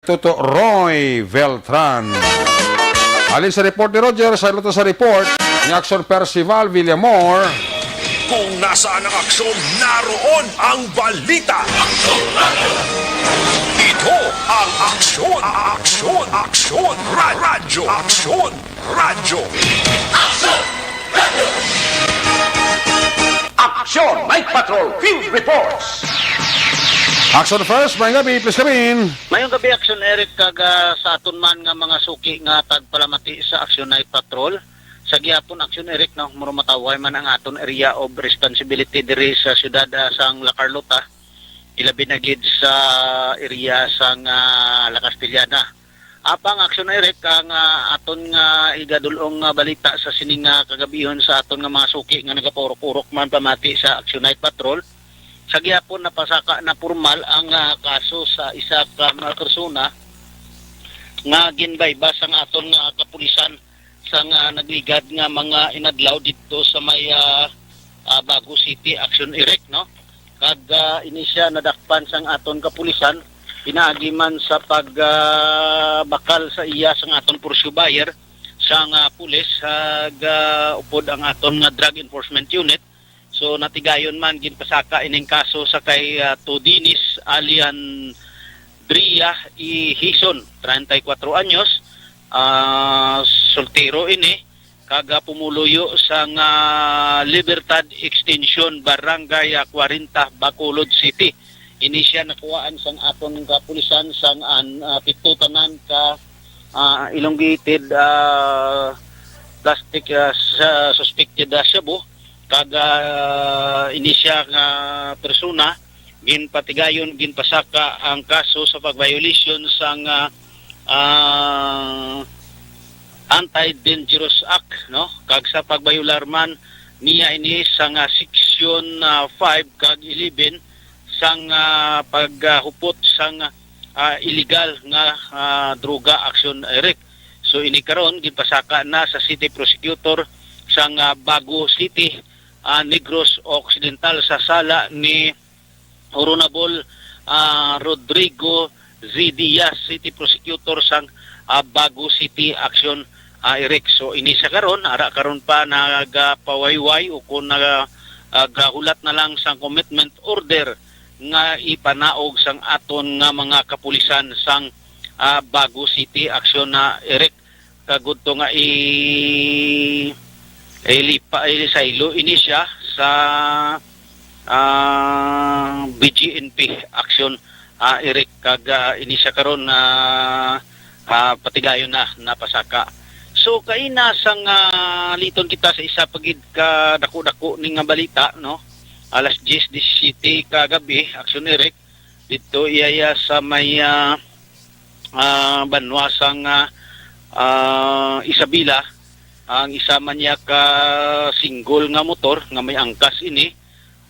Toto Roy Beltran. Alin sa report ni Roger, sa luto sa report. ni Action Percival Villamor. Kung nasaan ang aksyon, naroon ang balita. Ito ang aksyon, radyo. Action Night Patrol Field Reports. Action first, may gabi, please come in. Mayong gabi, Action Eric, kaga sa aton man nga mga suki nga tagpalamati sa Action Night Patrol. Sa gihapon, Action Eric, no, murumataway man ang aton area of responsibility diri sa syudad sang La Carlota. Ilabi na gid sa area sang La Castellana. Apang Action Eric, ang aton nga igadulong balita sa sining kagabihon sa aton nga mga suki nga nagapurok-urok man pamati sa Action Night Patrol. Sa gihapon napasaka na formal ang kaso sa isa ka persona nga ginbaybas ang aton nga kapulisan sa nagligad nga mga inadlaw dito sa may Bago City, Action Eric, no? Kag inisya nadakpan sang aton kapulisan pinaagi man sa pagbakal sa iya sang aton pursue buyer sang pulis upod ang aton nga drug enforcement unit. So natigayon man ginpasaka ining kaso sa kay Todinis Alian Dria I. Hison, 34 anyos, soltero ini, kaga pumuluyo sa Libertad Extension, Barangay 40, Bacolod City. Ini siya nakuhaan sang aton kapulisan sang pito tanan ka elongated plastic suspected shabu. Kaga ini siya nga persona ginpatigayon ginpasaka ang kaso sa pag-violation sang Anti-Dangerous Act, no? Kag sa pagbayular man niya ini sang section 5 kag 11 sang paghupot sang illegal nga droga, Action Eric. So ini karon ginpasaka na sa city prosecutor sang Bago City, Negros Occidental sa sala ni Honorable Rodrigo Z. Diaz, City Prosecutor sang Bago City, Action Eric. So ini sa karon, ara karon pa nagapawayway o kung nagahulat na lang sang commitment order nga ipanaog sang aton nga mga kapulisan sang Bago City, Action Eric. Kagud to nga saylo ini siya sa BGNP, Action Eric. Kag ini siya karon patigayon na napasaka. So kay nasang liton kita sa isa pagid ka dako-dako ning balita, no? Alas 10:17 kagabi, Action Eric, dito iyaya sa may banwa sang Isabela. Ang isa man niya ka single nga motor nga may angkas ini,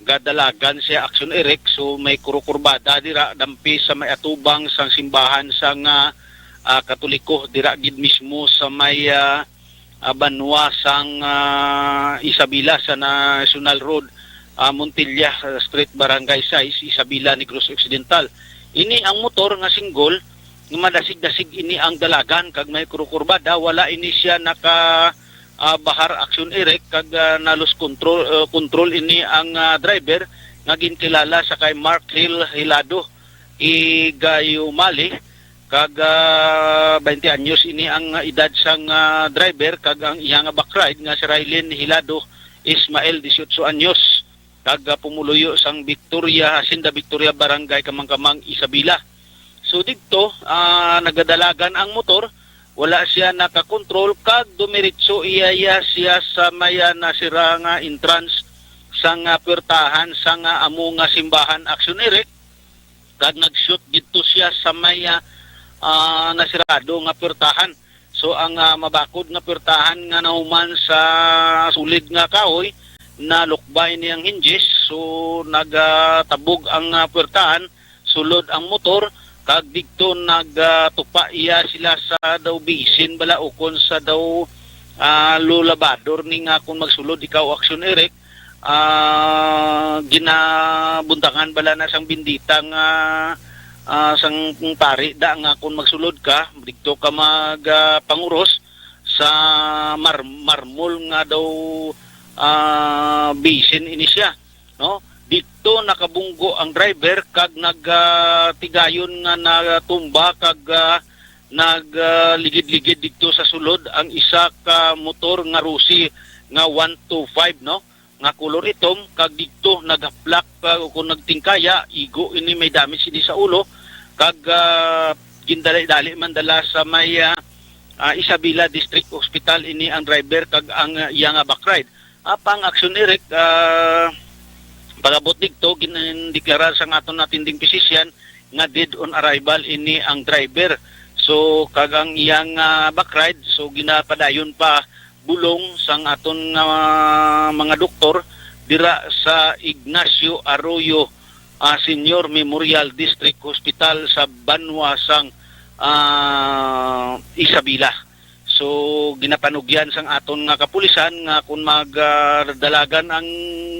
gadalagan siya, Action Eric. So may kurukurbada dira dampi sa may atubang sang simbahan sang Katoliko dira gid mismo sa may banwa sang Isabela sa National Road, Montilla Street, Barangay 6, Isabela, Negros Occidental. Ini ang motor nga single nga madasig-dasig ini ang dalagan kag may kurukurbada, wala ini siya naka bahar, Action Eric. Kag nalos control ini ang driver nga ginkilala sa kay Mark Hill Hilado Igayumali. Kag 20 anyos ini ang edad sang driver. Kag ang iya nga backride nga si Raylin Hilado Ismael, 18 anyos. Kag pumuluyo sang Victoria, Hacienda Victoria, Barangay Kamangkamang, Isabela. So dito nagadalagan ang motor, wala siya nakakontrol, kag dumiritso iyaya siya sa maya nasira nga entrance sa nga puwertahan sa nga amo nga simbahan, Action Eric. Kag nag-shoot dito siya sa maya nasirado nga puwertahan. So ang mabakod nga puwertahan nga nahuman sa sulid nga kahoy, nalukbay niyang hinges. So nagtabog ang puwertahan, sulod ang motor. Kag dito nagtupa iya sila sa daw bisin bala ukon sa daw lulabador ni nga kung magsulod ikaw, Action Eric. Ginabuntangan bala na sang binditang sang pari da nga kung magsulod ka dito ka magpanguros sa marmol nga daw basin ini siya, no? Dito nakabunggo ang driver kag nagtigayon nga natumba kag nagligid-ligid dito sa sulod ang isa ka motor nga Rusi nga 125, no? Nga kulor itom kag dito nagaplak kung nagtingkaya igo ini may damage ini sa ulo kag gindali-dali man dala sa may Isabela District Hospital ini ang driver kag ang iya nga backride. Apang aksyon Eric pagabot dito gindeklarar sa aton natinding pisisyan nga dead on arrival ini ang driver. So kagang iyang backride so ginapadayon pa bulong sang aton mga doktor dira sa Ignacio Arroyo Senior Memorial District Hospital sa Banwa sang Isabela. So ginapanugyan sang aton nga kapulisan nga kung magdalagan ang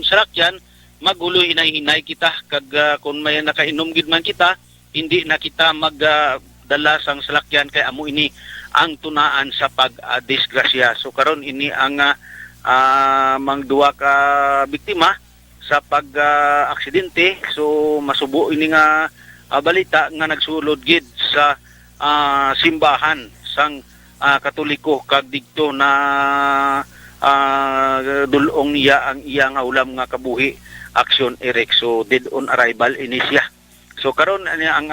salakyan maguloy hinay-hinay kita kag kung may nakainom gid man kita hindi na kita magdala sang salakyan kay amo ini ang tunaan sa pagdisgrasya. So karon ini ang mangduwa ka biktima sa pag-aksidente. So masubo ini nga balita nga nagsulod gid sa simbahan sang Katoliko kag didto na dulong niya ang iya nga ulam nga kabuhi aksyon Eric. So dead on arrival ini siya. So karon ang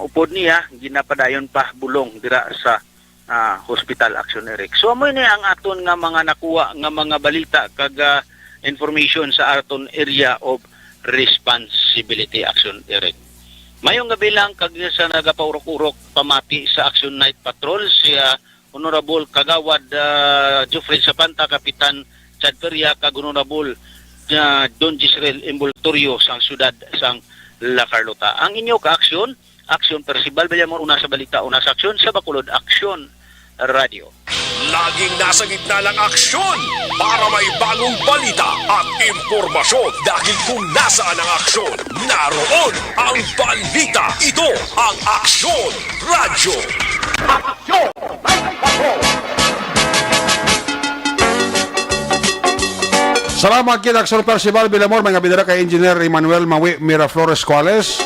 upod niya ginapadayon pa bulong dira sa hospital action Eric. So amo ni ang aton nga mga nakuha nga mga balita kag information sa aton area of responsibility action Eric. Mayong gabi lang kag sa nagapaurok-urok pamati sa Action Night Patrol si Honorable Kagawad Jeffrey Sapanta, Kapitan Chad Peria, kag Honorable Don Gisrel Embultorio sang syudad sang La Carlota. Ang inyo ka-aksyon, Aksyon Percival Villamor, una sa balita, una sa aksyon sa Bacolod Aksyon Radio. Laging nasa gitna ng aksyon para may bagong balita at impormasyon dahil kung nasaan ang aksyon, naroon ang balita. Ito ang Aksyon Radio. Aksyon! Salamat kid Aksyon Percival Villamor, mga bidara kay Engineer Emmanuel Mawi Miraflores Cuales.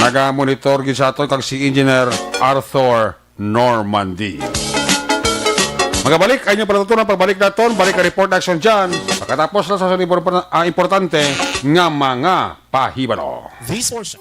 Naga-monitor gid sa aton kag si Engineer Arthur Normandy. Magabalik, ay nyo palatutunan pagbalik naton, balik ka report action dyan. Pagkatapos na sa importante nga mga pahibalo. This portion.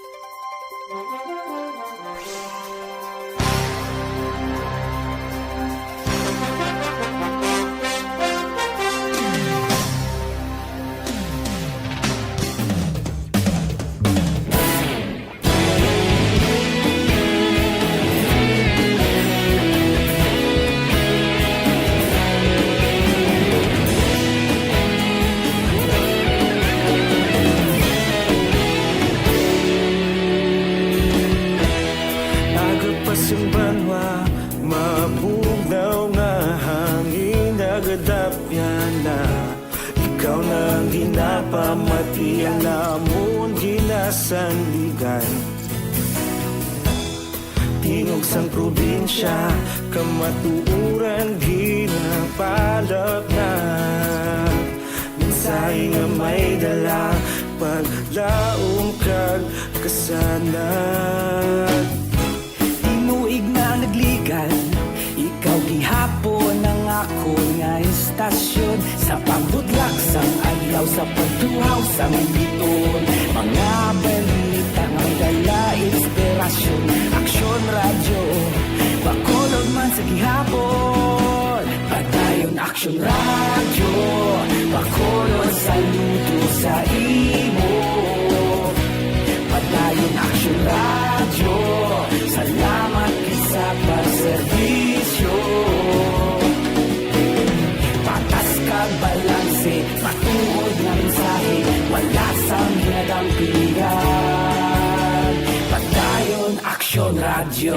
Sandigan tingog sang probinsya kamatuuran ginapalap na minsay nga may dala paglaom kag kasanad tinuig na nagligan ikaw gihapon ang ako nga istasyon sa pagbudlak sang adlaw sa pagtuhaw sang biton mga balita nga dala inspirasyon Aksyon Radio Bacolod man sa gihapon padayon Aksyon Radio Bacolod saludo sa imo padayon Aksyon Radio salamat sa pagserbisyo patas kag balanse patuod na mensahe wala sang ginadampigan padayon Aksyon Radio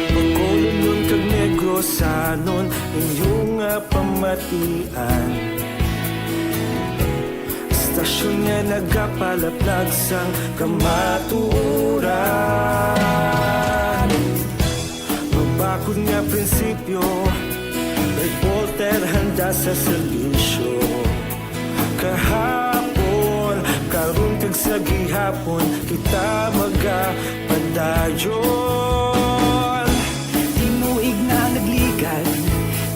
Bacolod kag Negrosanon inyong pamatian Pasyon niya nagkapalaplag sang kamaturan. Mabakod nga prinsipyo, reporter handa sa serbisyo. Kahapon, karong kag sa gihapon, kita magapadayon. Tinuig na nagligad,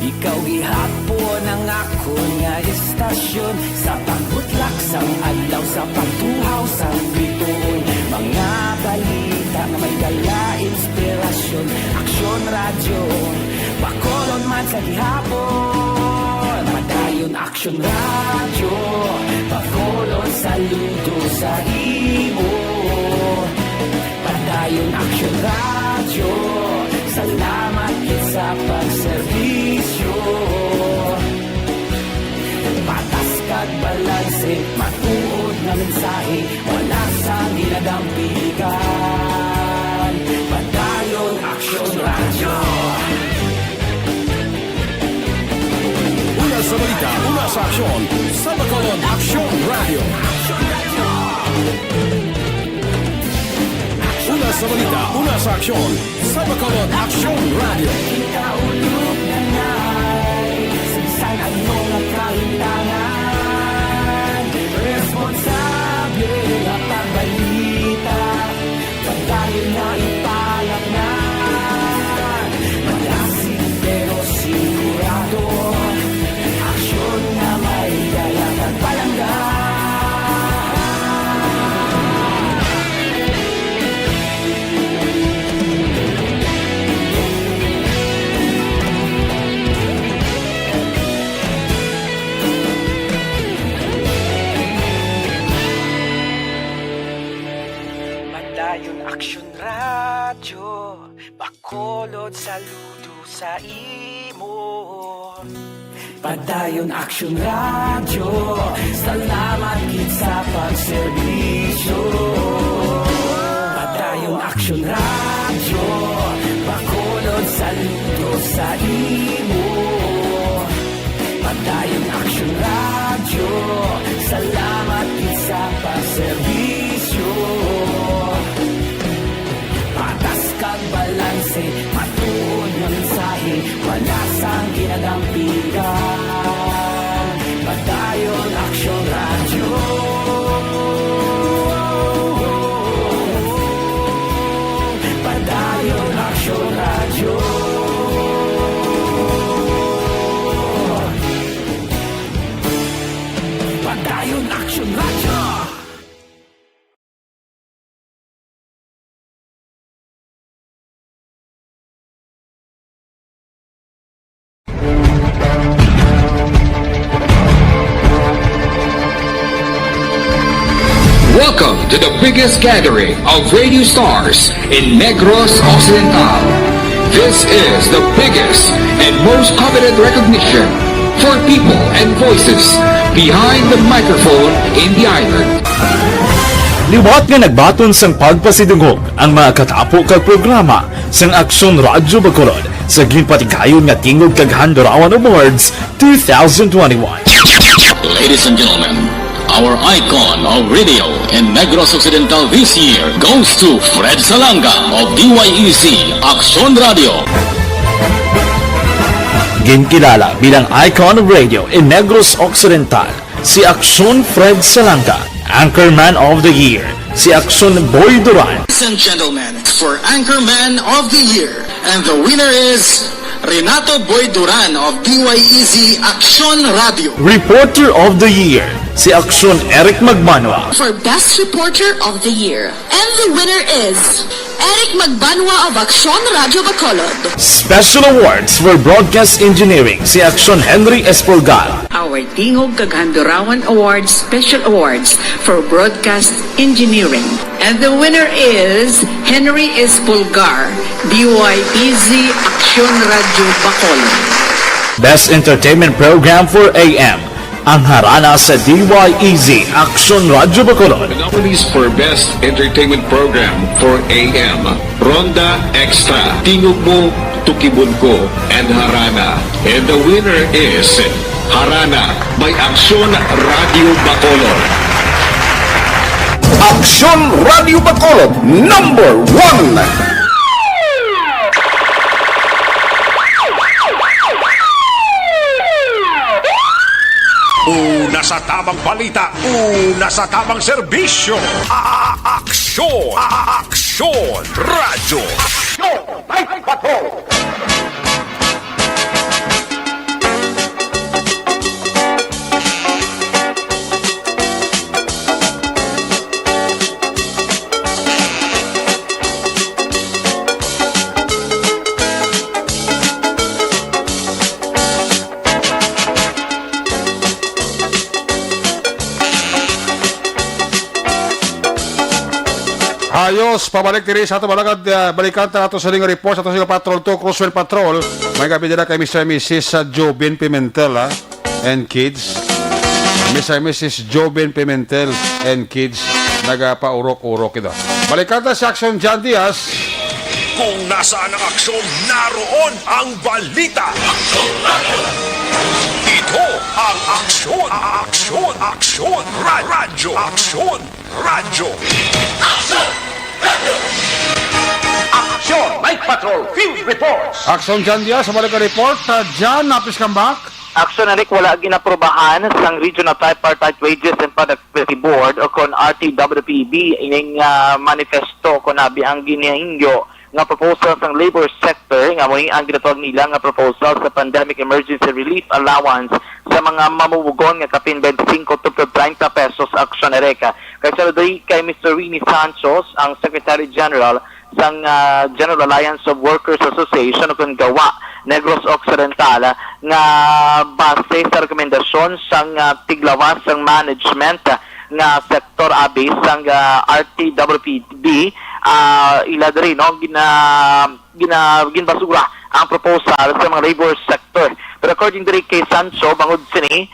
ikaw gihapon ang ako nga istasyon. Sa pagbutlak sang adlaw, sa pagtuhaw sang bituon, mga balita na may dala inspirasyon. Aksyon radyo, Bacolod man sa gihapon. Padayon Aksyon radyo, Bacolod saludo sa imo. Padayon Aksyon radyo, salamat kit sa pagserbisyo. Patas kag balanse, matuod na mensahe, wala sang ginadampigan. Padayon Aksyon radyo. Una sa balita, una sa aksyon, sa Bacolod Aksyon Radio. Una sa balita, una sa aksyon, sa Bacolod Aksyon Radio. Ikaulog na na'y sinsan ang mga kahintangan. Responsable na pagbalita, pagdayo na ipalak na. Malasig pero sigurado, aksyon na may dalang palangga. Padayon Aksyon radyo, Bacolod saludo sa imo. Padayon Aksyon radyo, salamat kit sa pagserbisyo. Padayon Aksyon radyo, Bacolod saludo sa imo. Padayon Aksyon radyo, salamat kit sa pagserbisyo. Patas kag balanse, matuod nga mensahe, wala sang ginadampigan. Padayon Aksyon radyo. Padayon Aksyon radyo. Padayon Aksyon radyo. Welcome to the biggest gathering of radio stars in Negros Occidental. This is the biggest and most coveted recognition for people and voices behind the microphone in the island. Liwat nga nagbaton sang pagpasidungog ang mga katapo kag programa sang Aksyon Radyo Bacolod sa ginpatigayon nga tingog kag Handurawan Awards 2021. Ladies and gentlemen, our icon of radio in Negros Occidental this year goes to Fred Salanga of DYEC Aksyon Radio. Ginkilala bilang icon of radio in Negros Occidental, si Aksyon Fred Salanga. Anchorman of the Year, si Aksyon Boy Duran. Ladies and gentlemen, for Anchorman of the Year, and the winner is Renato Boy Duran of DYEC Aksyon Radio. Reporter of the Year, si Aksyon Eric Magbanwa. For Best Reporter of the Year, and the winner is Eric Magbanwa of Aksyon Radio Bacolod. Special Awards for Broadcast Engineering, si Aksyon Henry Espolgar. Our Tingog kag Handurawan Awards Special Awards for Broadcast Engineering. And the winner is Henry Espolgar, DYEC Aksyon Radio Bacolod. Best Entertainment Program for AM, ang harana sa DYEC Aksyon Radio Bacolod. The nominees for Best Entertainment Program for AM, Ronda Extra, Tingog Mo, Tukibun Ko, and Harana. And the winner is Harana by Aksyon Radio Bacolod. Aksyon Radio Bacolod number 1. Una sa tamang balita, una sa tamang serbisyo. Aksyon! Aksyon! Radyo! Aksyon! Night Patrol! Ayos, pabalik diri sa ato balagad, balikan ta ato sa ring report sa ato sa Patrol 2, Cruisewell Patrol. May gabi dira kay Mr. and Mrs. Jobin Pimentel and kids. Mr. and Mrs. Jobin Pimentel and kids, nagapaurok-urok ito. Balikan ta si Action John Diaz. Kung nasaan ang aksyon, naroon ang balita. Ito ang aksyon, aksyon, aksyon, radyo, aksyon, radyo. Aksyon! Night Patrol! Field Reports! Action John Diaz, sa balik report. John, napis kang back. Action na rin wala ginaprobahan sa Regional Tripartite Wages and Productivity Board o kon RTWPB ining manifesto ko nabi ang ginahingyo nga proposal sa labor sector nga muli ang ginatawag nila nga proposal sa Pandemic Emergency Relief Allowance sa mga mamumugon nga kapin 25 to 30 pesos aksyon na reka. Kaya kay Mr. Rini Santos, ang Secretary General sang General Alliance of Workers Association o kung gawa Negros Occidental nga base sa rekomendasyon sang tiglawas sang management nga sektor abi sang RTWPB ila diri no ginbasura ang proposal sa mga labor sector. Pero according diri kay Sancho bangod sini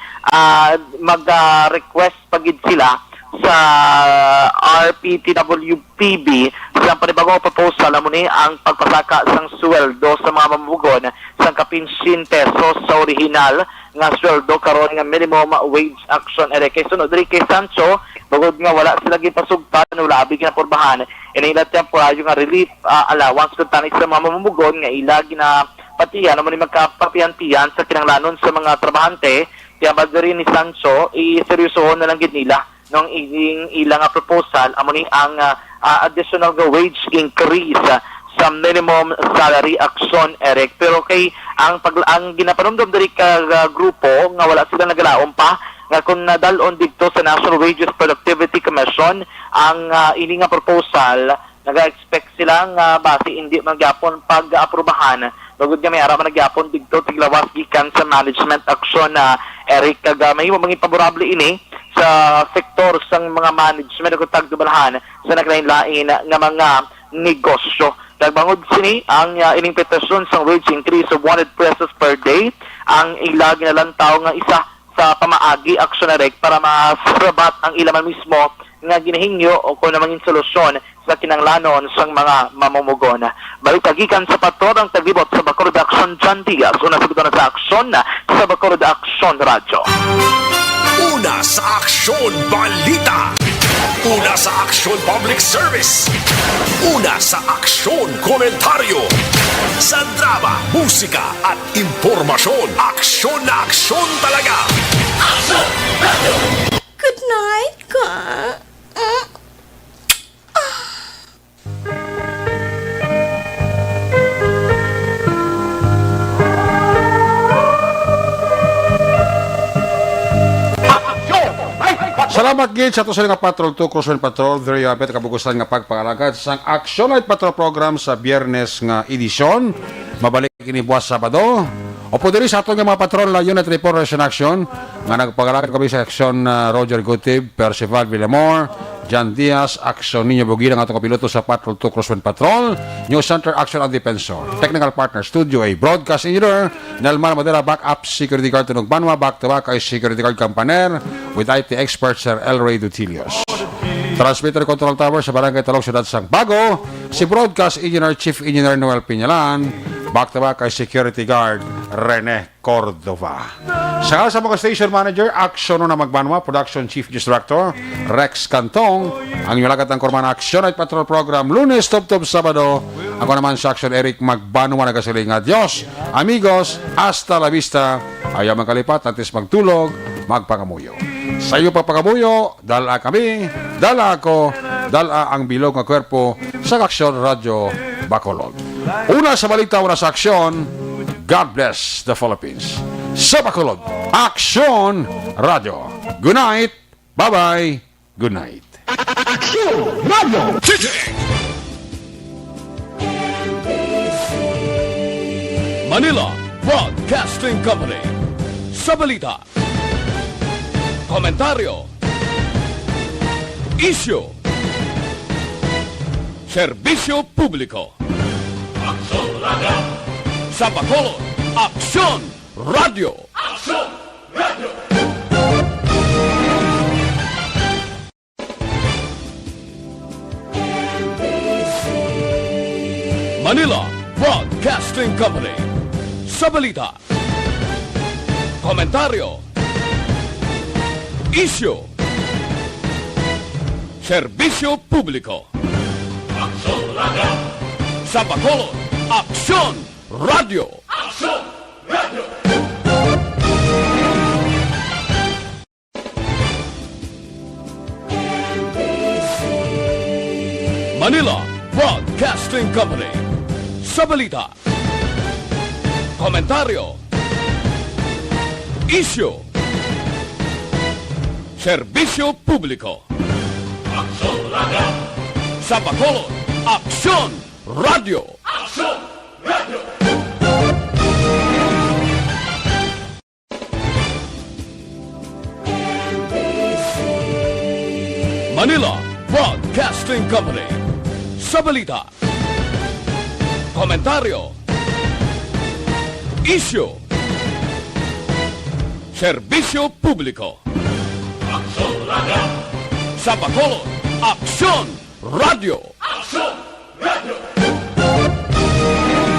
mag-request pagid sila sa RPTWPB sa panibagong proposal amo ni ang pagpasaka sang sweldo sa mga mamumugon sang kapin 10 pesos sa original nga sweldo karon nga minimum wage action ere kay sunod diri kay Sancho bugod nga wala sila gipasugtan wala abi ginaporbahan inila temporaryo nga relief allowance kun tanig sa mga mamumugon nga ila ginapatiyan amo ni magkapapian-piyan sa kinahanglanon sa mga trabahante kaya bagari ni Sancho iseryosohon na lang gid nila nung ilang proposal amo ni ang additional wage increase sa minimum salary action Eric pero kay ang ginapanumdum diri ka grupo nga wala sila nagalaom pa nga kung nadalon dito sa National Wages Productivity Commission ang ini nga proposal naga-expect sila nga base hindi magyapon pag-aprobahan bagud nga may ara man nagyapon dito tiglawas gikan sa management action na Eric kagamay mo mga favorable ini sa sektor sang mga management ug tagdubalahan sa naglain-lain nga mga negosyo. Nagbangod sini ang ining petisyon sang wage increase of 100 pesos per day ang ila ginalantaw nga isa sa pamaagi action na rek para masabat ang ilaman mismo nga ginahingyo o kung namangin solusyon sa kinanglanon sang mga mamumugon. Balik tagikan sa pator ang taglibot sa Bacolod Action John Diaz. Una sa sa aksyon sa Bacolod Action Radio. Una sa aksyon balita. Una sa aksyon public service. Una sa aksyon komentaryo. Sa drama, musika at impormasyon. Aksyon na aksyon talaga. Aksyon! Good night, ka. Salamat gid sa ato sa nga Patrol 2 Cruisewell Patrol. There you have it, kabugusan nga pagpangalagad sang Action Night Patrol program sa Biyernes nga edisyon. Mabalik ini buwas Sabado. Opo diri sa ato nga mga patrol na Unit Reporters in Action nga nagpagalagad kami sa Action Roger Gutib, Percival Villamor, John Diaz, Action Niño Bugida, ang atong kapiloto sa Patrol 2 Cruisewell Patrol, News Center Action and Defensor, Technical Partner Studio A, Broadcast Engineer, Nelmar Madera, Backup Security Guard Tunog Banwa, Back to Back ay Security Guard Campaner, with IT Expert Sir El Rey Dutilios. Transmitter Control Tower sa Barangay Talog, Ciudad Sang Bago, si Broadcast Engineer Chief Engineer Noel Piñalan, Back to back kay Security Guard Rene Cordova. Sa mga station manager, Action na Magbanwa, Production Chief News Director Rex Cantong, ang iulagat ng Korman Action Night Patrol Program, Lunes, Tub-Tub, Sabado. Ako naman sa Action Eric Magbanwa, nagasiling adios, amigos, hasta la vista. Ayaw magkalipat, natis magtulog, magpangamuyo. Sa iyo pagpangamuyo, dala kami, dala ako, dala ang bilog ng kwerpo sa Action Radio Bacolod. Una sa balita, una sa aksyon, God bless the Philippines. Sa Bacolod, Action Radio. Good night, bye-bye, good night. Action Radio Manila Broadcasting Company. Sa balita, komentaryo, isyu, serbisyo publiko. Aksyon Radio. Sa Bacolod, Aksyon Radio. Aksyon Radio. Manila Broadcasting Company. Sa balita, komentaryo, isyu, serbisyo publiko. Aksyon Radio. Sa Bacolod, Aksyon Radio. Aksyon Radio. Manila Broadcasting Company. Sa balita, komentaryo, isyu, serbisyo publiko. Aksyon Radio. Sa Bacolod, Aksyon Radio. Aksyon Radio. Manila Broadcasting Company. Sa balita, komentaryo, isyu, serbisyo publiko. Aksyon Radio. Sa Bacolod, Aksyon Radio. Aksyon